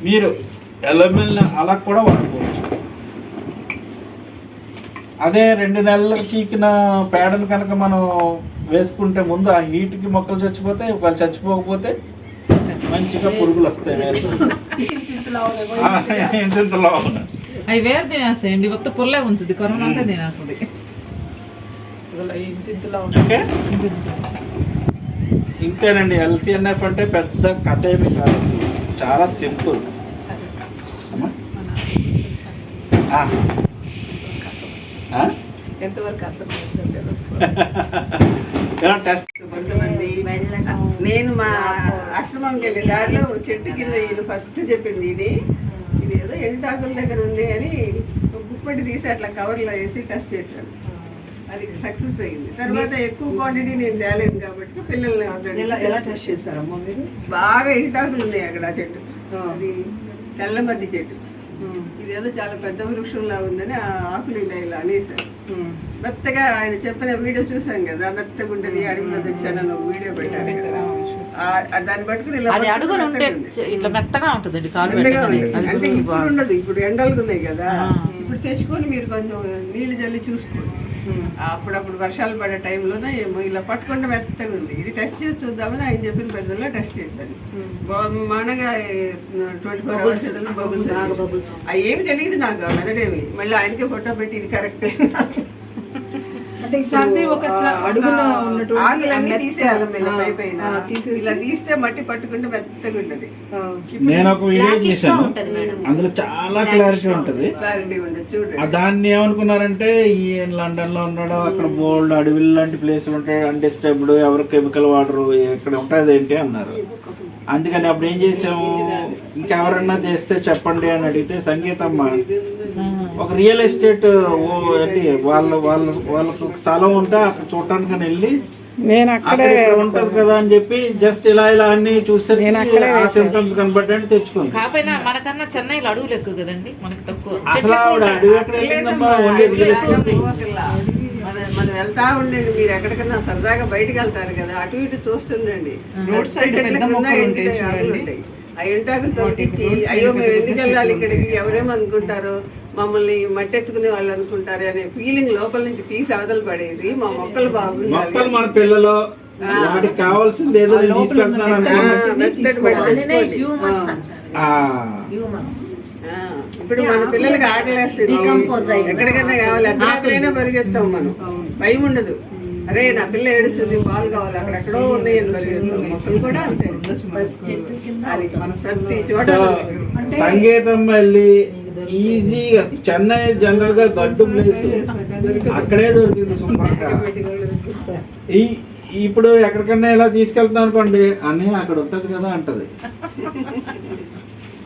Speaker 1: మీరు ఎల్ఎంఎల్ని అలా కూడా వాడుకోవచ్చు. అదే 2 నెలలకు చీకిన పేడను కనుక మనం వేసుకుంటే ముందు ఆ హీట్కి మొక్కలు చచ్చిపోతాయి. ఒకవేళ చచ్చిపోకపోతే మంచిగా పురుగులు వస్తాయి. ఇంతలో
Speaker 5: అవి వేరు తినేస్తాయండి, మొత్తం పుల్లే ఉంచుద్ది, కరోనా అంతా తినేస్తుంది.
Speaker 1: ఓకే, ఇంతేనండి. ఎల్సిఎన్ఎఫ్ అంటే పెద్ద కథ ఏమి కాదు, చాలా సింపుల్.
Speaker 6: ఎంతవరకు అర్థమైందో
Speaker 1: టెస్ట్.
Speaker 6: కొంతమంది నేను మా ఆశ్రమంకి వెళ్ళే దారిలో చెట్టు కింద ఈయన ఫస్ట్ చెప్పింది, ఇది ఏదో ఎండాకుల దగ్గర ఉంది అని గుప్పటి తీసి అట్లా కవర్లో వేసి టెస్ట్ చేశాను. అది సక్సెస్ అయింది. తర్వాత ఎక్కువ క్వాంటిటీ నేను తేలేను కాబట్టి పిల్లల్ని
Speaker 2: ఎలా టెస్ట్ చేస్తారమ్మా మీరు?
Speaker 6: బాగా ఎంటాకులు ఉన్నాయి అక్కడ ఆ చెట్టు, అది తెల్లమద్ది చెట్టు. ఇదేదో చాలా పెద్ద వృక్షంలా ఉందని ఆ ఆకులు ఇలా అనేసారు. మెత్తగా ఆయన చెప్పిన వీడియో చూసాం కదా, మెత్తగా ఉంటుంది అడుగులో తెచ్చానని ఒక వీడియో పెట్టారు కదా, దాన్ని పట్టుకుని ఇలా
Speaker 5: అది అడుగున ఉంటే ఇట్లా మెత్తగా ఉంటుందండి కాలు
Speaker 6: మెత్తగా
Speaker 5: పెట్టగానే.
Speaker 6: ఉంటుంది. అంటే ఇప్పుడు ఉండదు, ఇప్పుడు ఎండలు ఉన్నాయి కదా, ఇప్పుడు తెచ్చుకొని మీరు కొంచెం నీళ్లు జల్లి చూసుకోండి. అప్పుడప్పుడు వర్షాలు పడే టైంలోనే ఏమో ఇలా పట్టుకుంటే మెత్తగా ఉంది. ఇది టెస్ట్ చేసి చూద్దామని ఆయన చెప్పిన పెద్దల్లో టెస్ట్ చేస్తాను. మానగా 24 hours బబుల్స్ అవి ఏమి తెలియదు నాకు, మెదడేమి. మళ్ళీ ఆయనకే ఫోటో పెట్టి ఇది కరెక్ట్
Speaker 2: అంటే సర్ది ఒక అడుగున
Speaker 6: ఆకులన్నీ తీసేయాలి. ఇలా తీస్తే మట్టి పట్టుకుంటే మెత్తగా ఉంటది.
Speaker 1: నేను ఒక వీడియో చేశాను, అందులో చాలా క్లారిటీ ఉంటది.
Speaker 6: క్లారిటీ ఉండదు చూడండి.
Speaker 1: దాన్ని ఏమనుకున్నారంటే ఈ లండన్ లో ఉన్నాడు, అక్కడ బోల్డ్ అడవిలు లాంటి ప్లేసులు ఉంటాయి, అన్డిస్టర్బ్డ్, ఎవరు కెమికల్ వాటర్ ఇక్కడ ఉంటుంది ఏంటి అన్నారు. అందుకని అప్పుడు ఏం చేసాము, ఇంకెవరన్నా చేస్తే చెప్పండి అని అడిగితే సంగీతమ్మ ఒక రియల్ ఎస్టేట్ ఏంటి వాళ్ళకు స్థలం ఉంటే అక్కడ చూడటానికి వెళ్ళి
Speaker 3: నేను
Speaker 1: అక్కడ ఉంటది కదా అని చెప్పి జస్ట్ ఇలా అన్ని చూస్తే సింటమ్స్ కనబడ్డాన్ని తెచ్చుకుంది.
Speaker 5: కాకపోయినా మనకన్నా చెన్నైలో అడుగులు ఎక్కువ కదండి, మనకి తక్కువ.
Speaker 1: అసలు ఆవిడ అడుగు ఎక్కడ వెళ్ళిందమ్మా, ఓన్లీ రియల్ ఎస్టేట్.
Speaker 6: మనం వెళ్తా ఉండండి, మీరు ఎక్కడికన్నా సరదాగా బయటకు వెళ్తారు కదా, అటు ఇటు చూస్తుండండి. రోడ్ సైడ్ ఆ ఎంటాకులు తొలగించి అయ్యో మేము ఎందుకు వెళ్ళాలి ఇక్కడికి, ఎవరేమో అనుకుంటారు, మమ్మల్ని మట్టెత్తుకునే వాళ్ళు అనుకుంటారు అనే ఫీలింగ్ లోపల నుంచి తీసి అవతల పడేది. మా మొక్కలు బాగుండాలి,
Speaker 1: మొక్కలు మన పిల్లలు వాటికి కావాల్సింది ఏదో
Speaker 6: ఇప్పుడు మన పిల్లలకి ఆకలేస్తుంది, ఎక్కడికైనా కావాలి, ఎక్కడైనా పరిగెత్తాం మనం, భయం ఉండదు. అరే నా పిల్ల ఏడుస్తుంది పాలు కావాలి, అక్కడెక్కడో ఉన్నాయి అని పరిగెత్తాం. మొక్కలు కూడా అంతే, మన ప్రతి చోట.
Speaker 1: సంగీతం వెళ్ళి ఈజీగా చెన్నై జనరల్ గా గడ్డు ప్లేస్, అక్కడే దొరికింది సుమారుగా. ఇప్పుడు ఎక్కడికన్నా ఇలా తీసుకెళ్తాం అనుకోండి అని అక్కడ ఉంటది కదా అంటది.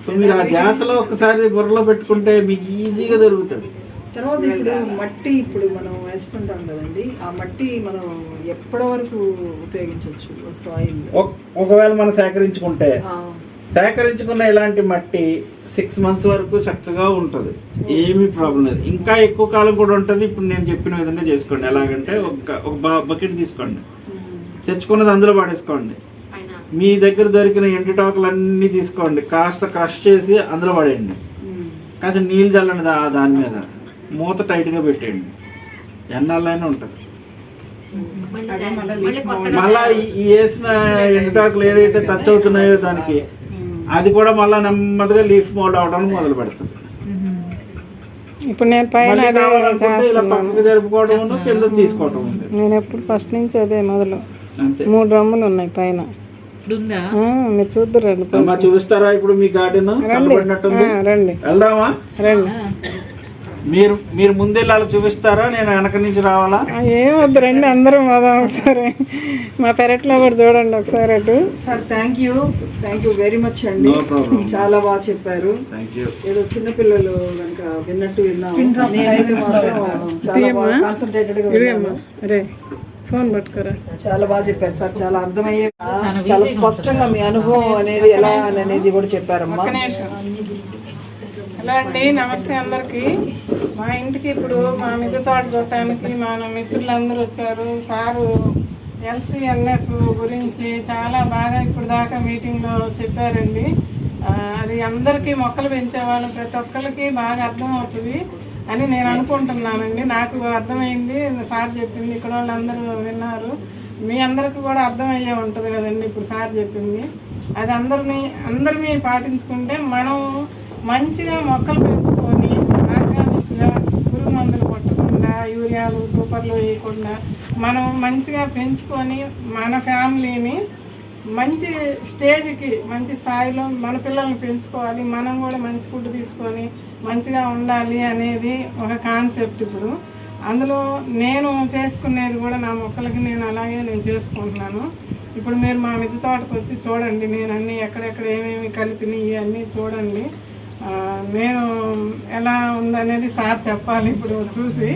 Speaker 1: సో మీరు ఆ గ్యాస్లో ఒకసారి బుర్రలో పెట్టుకుంటే మీకు ఈజీగా దొరుకుతుంది.
Speaker 2: తర్వాత ఇప్పుడు మట్టి ఇప్పుడు మనం వేస్తుంటాం కదండి, ఆ మట్టి మనం ఎప్పటి వరకు ఉపయోగించవచ్చు సాయిల్?
Speaker 1: ఒకవేళ మనం సేకరించుకున్న ఇలాంటి మట్టి 6 months వరకు చక్కగా ఉంటుంది, ఏమీ ప్రాబ్లం లేదు. ఇంకా ఎక్కువ కాలం కూడా ఉంటుంది. ఇప్పుడు నేను చెప్పిన విధంగా చేసుకోండి. ఎలాగంటే ఒక బకెట్ తీసుకోండి, తెచ్చుకున్నది అందులో పడేసుకోండి. మీ దగ్గర దొరికిన ఎండుటాకులన్నీ తీసుకోండి, కాస్త క్రష్ చేసి అందులో పడేయండి, కాస్త నీళ్ళు చల్లండి దాని మీద, మూత టైట్గా పెట్టేయండి, ఎన్నాళ్ళైనా ఉంటుంది. మళ్ళా ఈ వేసిన ఎండుటాకులు ఏదైతే టచ్ అవుతున్నాయో దానికి అది కూడా మళ్ళీ నెమ్మదిగా లీఫ్ మోల్డ్ అవడానికి మొదలు పెడుతుంది.
Speaker 3: ఇప్పుడు నేను పైన
Speaker 1: ఇలా పక్కకు జరుపుకోవడం కింద తీసుకోవడం ఉంది.
Speaker 3: నేను ఎప్పుడు ఫస్ట్ నుంచి అదే మొదలు.
Speaker 1: అంతే.
Speaker 3: 3 డ్రమ్ములు ఉన్నాయి పైన. మీరు చూద్దరండి,
Speaker 1: చూపిస్తారా ఇప్పుడు మీ గార్డెన్ కనబడినట్టుంది?
Speaker 3: రండి
Speaker 1: వెళ్దామా?
Speaker 3: రండి.
Speaker 1: మీరు ముందెళ్ళాలి, చూపిస్తారా నేను వెనక నుంచి రావాలా?
Speaker 3: ఏమొద్దు, రండి అందరం పోదాం ఒకసారి. మా పెరట్లో కూడా చూడండి ఒకసారి అటు.
Speaker 2: Sir thank you very much అండి, చాలా బాగా చెప్పారు. ఏదో చిన్నపిల్లలు కనుక విన్నట్టు విన్నాము.
Speaker 3: అరే ఫోన్ పట్టుకోరా.
Speaker 2: చాలా బాగా చెప్పారు సార్, చాలా అర్థమయ్యే, చాలా స్పష్టంగా మీ అనుభవం అనేది ఎలా అనేది కూడా చెప్పారమ్మా.
Speaker 3: హలో అండి, నమస్తే అందరికి. మా ఇంటికి ఇప్పుడు మా మిద్దె తోట చూడటానికి మన మిత్రులందరూ వచ్చారు. సారు LCNF గురించి చాలా బాగా ఇప్పుడు దాకా మీటింగ్లో చెప్పారండి. అది అందరికీ మొక్కలు పెంచే వాళ్ళు ప్రతి ఒక్కరికి బాగా అర్థమవుతుంది అని నేను అనుకుంటున్నానండి. నాకు అర్థమైంది, సార్ చెప్పింది, ఇక్కడ వాళ్ళందరూ విన్నారు. మీ అందరికి కూడా అర్థమయ్యే ఉంటుంది కదండి ఇప్పుడు సార్ చెప్పింది. అది అందరినీ పాటించుకుంటే మనం మంచిగా మొక్కలు పెంచుకొని ఆర్గానిక్గా పురుగు మందులు కొట్టకుండా, యూరియాలు సూపర్లు వేయకుండా మనం మంచిగా పెంచుకొని మన ఫ్యామిలీని మంచి స్టేజ్కి, మంచి స్థాయిలో మన పిల్లల్ని పెంచుకోవాలి. మనం కూడా మంచి ఫుడ్ తీసుకొని మంచిగా ఉండాలి అనేది ఒక కాన్సెప్ట్. ఇప్పుడు అందులో నేను చేసుకునేది కూడా నా మొక్కలకి నేను చేసుకుంటున్నాను. ఇప్పుడు మీరు మా మిద్దె తోటకు వచ్చి చూడండి, నేను అన్నీ ఎక్కడెక్కడ ఏమేమి కలిపినాయి ఇవన్నీ చూడండి. నేను ఎలా ఉందనేది సార్ చెప్పాలి ఇప్పుడు చూసి.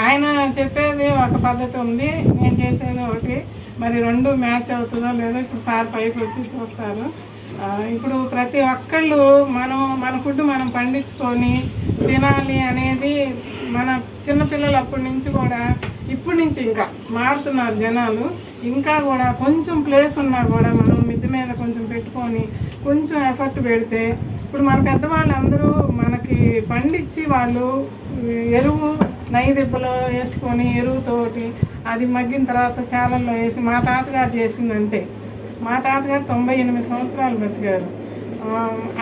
Speaker 3: ఆయన చెప్పేది ఒక పద్ధతి ఉంది, నేను చేసేది ఒకటి. మరి రెండు మ్యాచ్ అవుతుందో లేదో ఇప్పుడు సార్ పైకి వచ్చి చూస్తారు. ఇప్పుడు ప్రతి ఒక్కళ్ళు మన ఫుడ్ మనం పండించుకొని తినాలి అనేది మన చిన్నపిల్లలు అప్పటి నుంచి కూడా ఇప్పటి నుంచి ఇంకా మారుతున్నారు జనాలు. ఇంకా కూడా కొంచెం ప్లేస్ ఉన్నా కూడా మనం మిద్దె మీద కొంచెం పెట్టుకొని కొంచెం ఎఫర్ట్ పెడితే, ఇప్పుడు మన పెద్దవాళ్ళు అందరూ మనకి పండించి వాళ్ళు ఎరువు నైదిబ్బలో వేసుకొని ఎరువుతోటి అది మగ్గిన తర్వాత చాలల్లో వేసి, మా తాతగారు చేసింది అంతే. మా తాతగారు 98 సంవత్సరాలు బ్రతికారు.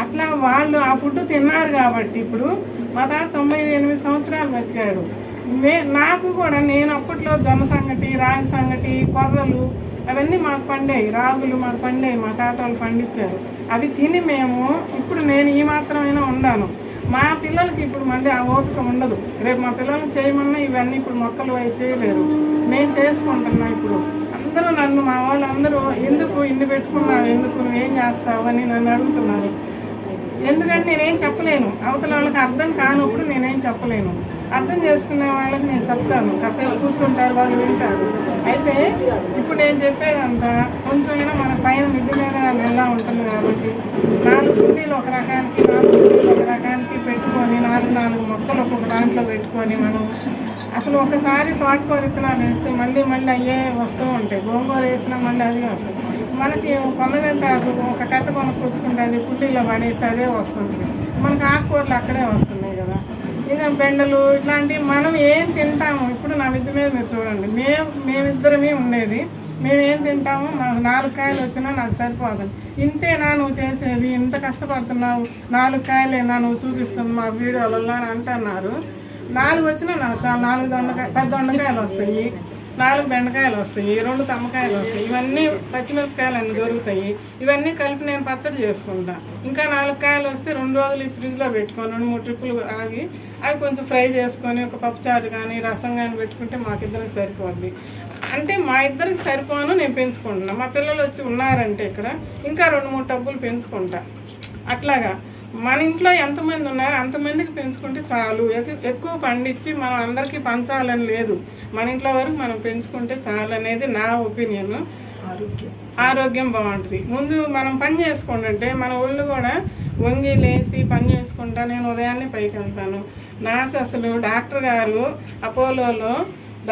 Speaker 3: అట్లా వాళ్ళు ఆ ఫుడ్ తిన్నారు కాబట్టి ఇప్పుడు మా తాత 98 సంవత్సరాలు బ్రతికాడు. నాకు కూడా నేను అప్పట్లో జొన్న సంగటి, రాగి సంగటి, కొర్రలు అవన్నీ మాకు పండాయి, రాగులు మాకు పండాయి, మా తాత వాళ్ళు పండించారు. అవి తిని మేము ఇప్పుడు నేను ఈ మాత్రమైనా ఉండాను. మా పిల్లలకి ఇప్పుడు మళ్ళీ ఆ ఓపిక ఉండదు. రేపు మా పిల్లల్ని చేయమన్నా ఇవన్నీ ఇప్పుడు మొక్కలు అవి చేయలేరు. నేను చేసుకుంటున్నా. ఇప్పుడు అందరూ నన్ను, మా వాళ్ళు అందరూ ఎందుకు ఇన్ని పెట్టుకున్నావు, ఎందుకు నువ్వేం చేస్తావు అని నన్ను అడుగుతున్నారు. ఎందుకంటే నేనేం చెప్పలేను, అవతల వాళ్ళకి అర్థం కానప్పుడు నేనేం చెప్పలేను. అర్థం చేసుకునే వాళ్ళకి నేను చెప్తాను, కాసేపు కూర్చుంటారు, వాళ్ళు వింటారు. అయితే ఇప్పుడు నేను చెప్పేదంతా కొంచెమైనా మన పైన మిద్ది మీద నెలా ఉంటుంది కాబట్టి 4 కుండీలు ఒక రకానికి, 4 కుండీలు ఒక రకానికి పెట్టుకొని 4 మొక్కలు ఒక్కొక్క దాంట్లో పెట్టుకొని మనం అసలు ఒకసారి తోటకూర విత్తనాలు వేస్తే మళ్ళీ అయ్యే వస్తూ ఉంటాయి. గోంగూర వేసినా మళ్ళీ అది వస్తుంది. మనకి కొందగంట ఒక కట్ట కొనుక్కొచ్చుకుంటే అది కుండీలో పడేస్తే అదే వస్తుంది. మనకు ఆకుకూరలు అక్కడే వస్తున్నాయి కదా. ఇంకా బెండలు ఇట్లాంటివి మనం ఏం తింటాము. ఇప్పుడు నా మిద్ది మీద మీరు చూడండి, మేమిద్దరమే ఉండేది. మేమేం తింటాము, మాకు 4 కాయలు వచ్చినా నాకు సరిపోదు. ఇంతేనా నువ్వు చేసేది, ఇంత కష్టపడుతున్నావు, 4 కాయలేనా నువ్వు చూపిస్తుంది మా వీడియోలలో అని అంటున్నారు. 4 వచ్చినా నాకు చాలా. 4 పెద్ద దొండకాయలు వస్తాయి, 4 బెండకాయలు వస్తాయి, 2 తమ్మకాయలు వస్తాయి, ఇవన్నీ పచ్చిమిరపకాయలు అన్నీ దొరుకుతాయి. ఇవన్నీ కలిపి నేను పచ్చడి చేసుకుంటా. ఇంకా 4 కాయలు వస్తే 2 రోజులు ఫ్రిడ్జ్లో పెట్టుకొని 2-3 ట్రిప్పులు ఆగి అవి కొంచెం ఫ్రై చేసుకొని ఒక పప్పుచారు కానీ రసం కానీ పెట్టుకుంటే మాకిద్దరికి సరిపోద్ది. అంటే మా ఇద్దరికి సరిపోను నేను పెంచుకుంటున్నా. మా పిల్లలు వచ్చి ఉన్నారంటే ఇక్కడ ఇంకా 2-3 టబ్బులు పెంచుకుంటా. అట్లాగా మన ఇంట్లో ఎంతమంది ఉన్నారో అంతమందికి పెంచుకుంటే చాలు. ఎక్కువ పండించి మనం అందరికీ పంచాలని లేదు, మన ఇంట్లో వరకు మనం పెంచుకుంటే చాలు అనేది నా ఒపీనియన్. ఆరోగ్యం బాగుంటుంది. ముందు మనం పని చేసుకుంటుంటే మన ఒళ్ళు కూడా వంగి లేసి పని చేసుకుంటా. నేను ఉదయాన్నే పైకి వెళ్తాను. నాకు అసలు డాక్టర్ గారు అపోలోలో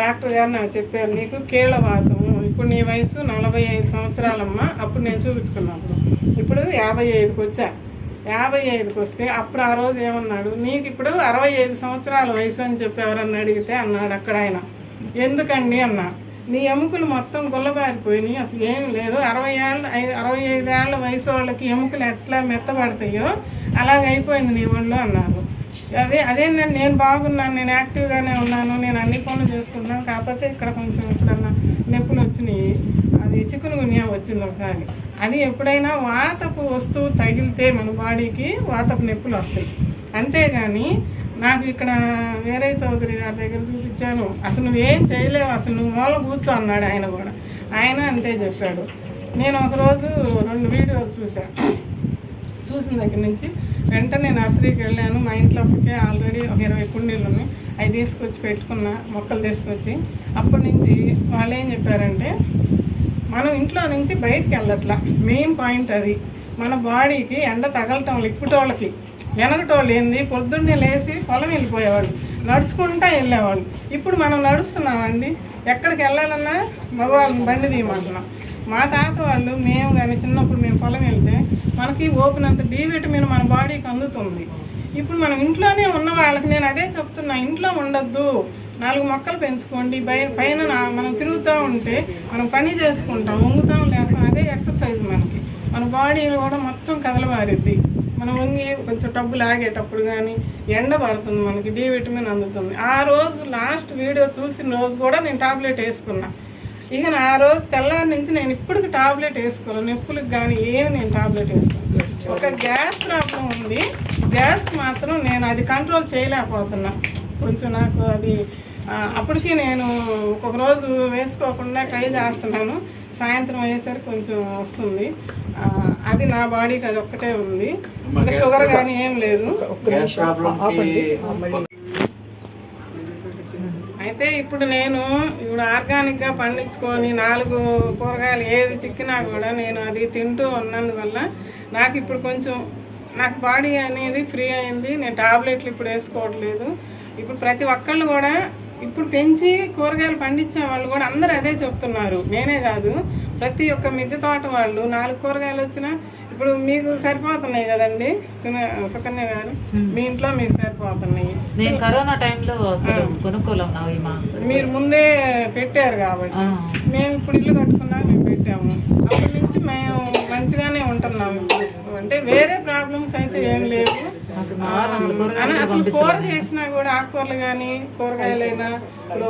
Speaker 3: డాక్టర్ గారు నాకు చెప్పారు, నీకు కీళ్ళవాతము, ఇప్పుడు నీ వయసు 45 సంవత్సరాలమ్మా. అప్పుడు నేను చూపించుకున్నప్పుడు ఇప్పుడు 55కి వచ్చా. 55కి వస్తే అప్పుడు ఆ రోజు ఏమన్నాడు, నీకు ఇప్పుడు 65 సంవత్సరాల వయసు అని చెప్పి ఎవరన్నా అడిగితే అన్నాడు అక్కడ ఆయన, ఎందుకండి అన్నా, నీ ఎముకలు మొత్తం గుల్లబారిపోయినాయి, అసలు ఏం లేదు. 65 ఏళ్ళ వయసు వాళ్ళకి ఎముకలు ఎట్లా మెత్తబడతాయో అలాగైపోయింది నీ ఒళ్ళు అన్నారు. అదేంటంటే నేను బాగున్నాను, నేను యాక్టివ్గానే ఉన్నాను, నేను అన్ని పనులు చేసుకుంటున్నాను. కాకపోతే ఇక్కడ కొంచెం ఎప్పుడన్నా నొప్పులు వచ్చినాయి. అది చికున్గున్యా వచ్చింది ఒకసారి. అది ఎప్పుడైనా వాతపు వస్తువు తగిలితే మన బాడీకి వాతపు నొప్పులు వస్తాయి. అంతేగాని నాకు ఇక్కడ వేరే చౌదరి గారి దగ్గర చూపించాను, అసలు నువ్వేం చేయలేవు, అసలు నువ్వు మూల కూర్చో అన్నాడు ఆయన కూడా. ఆయన అంతే చెప్పాడు. నేను ఒకరోజు 2 వీడియోలు చూసిన దగ్గర నుంచి వెంటనే నర్సరీకి వెళ్ళాను. మా ఇంట్లో అప్పటికే ఆల్రెడీ ఒక 20 కుండీలు ఉన్నాయి. అవి తీసుకొచ్చి పెట్టుకున్నా, మొక్కలు తీసుకొచ్చి. అప్పటి నుంచి వాళ్ళు ఏం చెప్పారంటే, మనం ఇంట్లో నుంచి బయటికి వెళ్ళట్లా, మెయిన్ పాయింట్ అది. మన బాడీకి ఎండ తగలటం. ఇప్పటోళ్ళకి వెనకటోళ్ళు ఏంది, పొద్దున్నే లేచి పొలం వెళ్ళిపోయేవాళ్ళు, నడుచుకుంటా వెళ్ళేవాళ్ళు. ఇప్పుడు మనం నడుస్తున్నామండి, ఎక్కడికి వెళ్ళాలన్నా మగవాళ్ళని బండి తీయమంటున్నాం. మా తాత వాళ్ళు మేము కానీ చిన్నప్పుడు మేము పొలం వెళ్తే మనకి ఓపెనంత డి విటమిన్ మన బాడీకి అందుతుంది. ఇప్పుడు మనం ఇంట్లోనే ఉన్న వాళ్ళకి నేను అదే చెప్తున్నా, ఇంట్లో ఉండొద్దు, 4 మొక్కలు పెంచుకోండి. పైన మనం తిరుగుతూ ఉంటే మనం పని చేసుకుంటాం, వంగుతాం, లేస్తాం, అదే ఎక్సర్సైజ్. మనకి మన బాడీ కూడా మొత్తం కదలబారిద్ది. మనం వంగి కొంచెం టబ్బు లాగేటప్పుడు కానీ ఎండ పడుతుంది, మనకి డి విటమిన్ అందుతుంది. ఆ రోజు లాస్ట్ వీడియో చూసిన రోజు కూడా నేను టాబ్లెట్ వేసుకున్నా. ఇక ఆ రోజు తెల్లారి నుంచి నేను ఇప్పటికి టాబ్లెట్ వేసుకోను, నొప్పులకు కానీ ఏమి నేను టాబ్లెట్ వేసుకోను. ఒక గ్యాస్ ప్రాబ్లం ఉంది, గ్యాస్కి మాత్రం నేను అది కంట్రోల్ చేయలేకపోతున్నా. కొంచెం నాకు అది అప్పటికి నేను ఒక రోజు వేసుకోకుండా ట్రై చేస్తున్నాను. సాయంత్రం అయ్యేసరికి కొంచెం వస్తుంది. అది నా బాడీకి అది ఒక్కటే ఉంది, షుగర్ కానీ ఏం లేదు. అయితే ఇప్పుడు నేను ఆర్గానిక్గా పండించుకొని 4 కూరగాయలు ఏది చిక్కినా కూడా నేను అది తింటూ ఉన్నందువల్ల నాకు ఇప్పుడు కొంచెం నాకు బాడీ అనేది ఫ్రీ అయింది. నేను టాబ్లెట్లు ఇప్పుడు వేసుకోవట్లేదు. ఇప్పుడు ప్రతి ఒక్కళ్ళు కూడా ఇప్పుడు పెంచి కూరగాయలు పండించే వాళ్ళు కూడా అందరూ అదే చెప్తున్నారు. నేనే కాదు, ప్రతి ఒక్క మిద్దె తోట వాళ్ళు 4 కూరగాయలు వచ్చినా ఇప్పుడు మీకు సరిపోతున్నాయి కదండి సుకన్య గారు, మీ ఇంట్లో మీకు సరిపోతున్నాయి.
Speaker 5: నేను కరోనా టైంలో అసలు కొనుక్కోలేము ఈ
Speaker 3: మీరు ముందే పెట్టారు కాబట్టి మేము ఇప్పుడు ఇల్లు కట్టుకున్నాక మేము పెట్టాము. అప్పటి నుంచి మేము మంచిగానే ఉంటున్నాము. అంటే వేరే ప్రాబ్లమ్స్ అయితే ఏం లేవు. అసలు కూర చేసినా కూడా ఆకుకూరలు కానీ కూరగాయలైనా ఇప్పుడు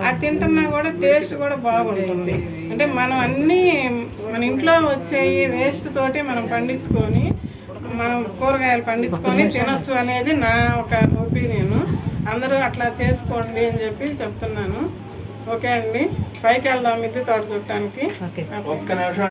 Speaker 3: అది తింటున్నా కూడా టేస్ట్ కూడా బాగుంటుంది. అంటే మనం అన్నీ మన ఇంట్లో వచ్చేవి వేస్ట్ తోటి మనం పండించుకొని మనం కూరగాయలు పండించుకొని తినొచ్చు అనేది నా ఒక ఒపీనియన్. అందరూ అట్లా చేసుకోండి అని చెప్పి చెప్తున్నాను. ఓకే అండి, పైకి వెళ్దాం మిద్దె తోట చూడటానికి.
Speaker 1: ఒక్క నిమిషం.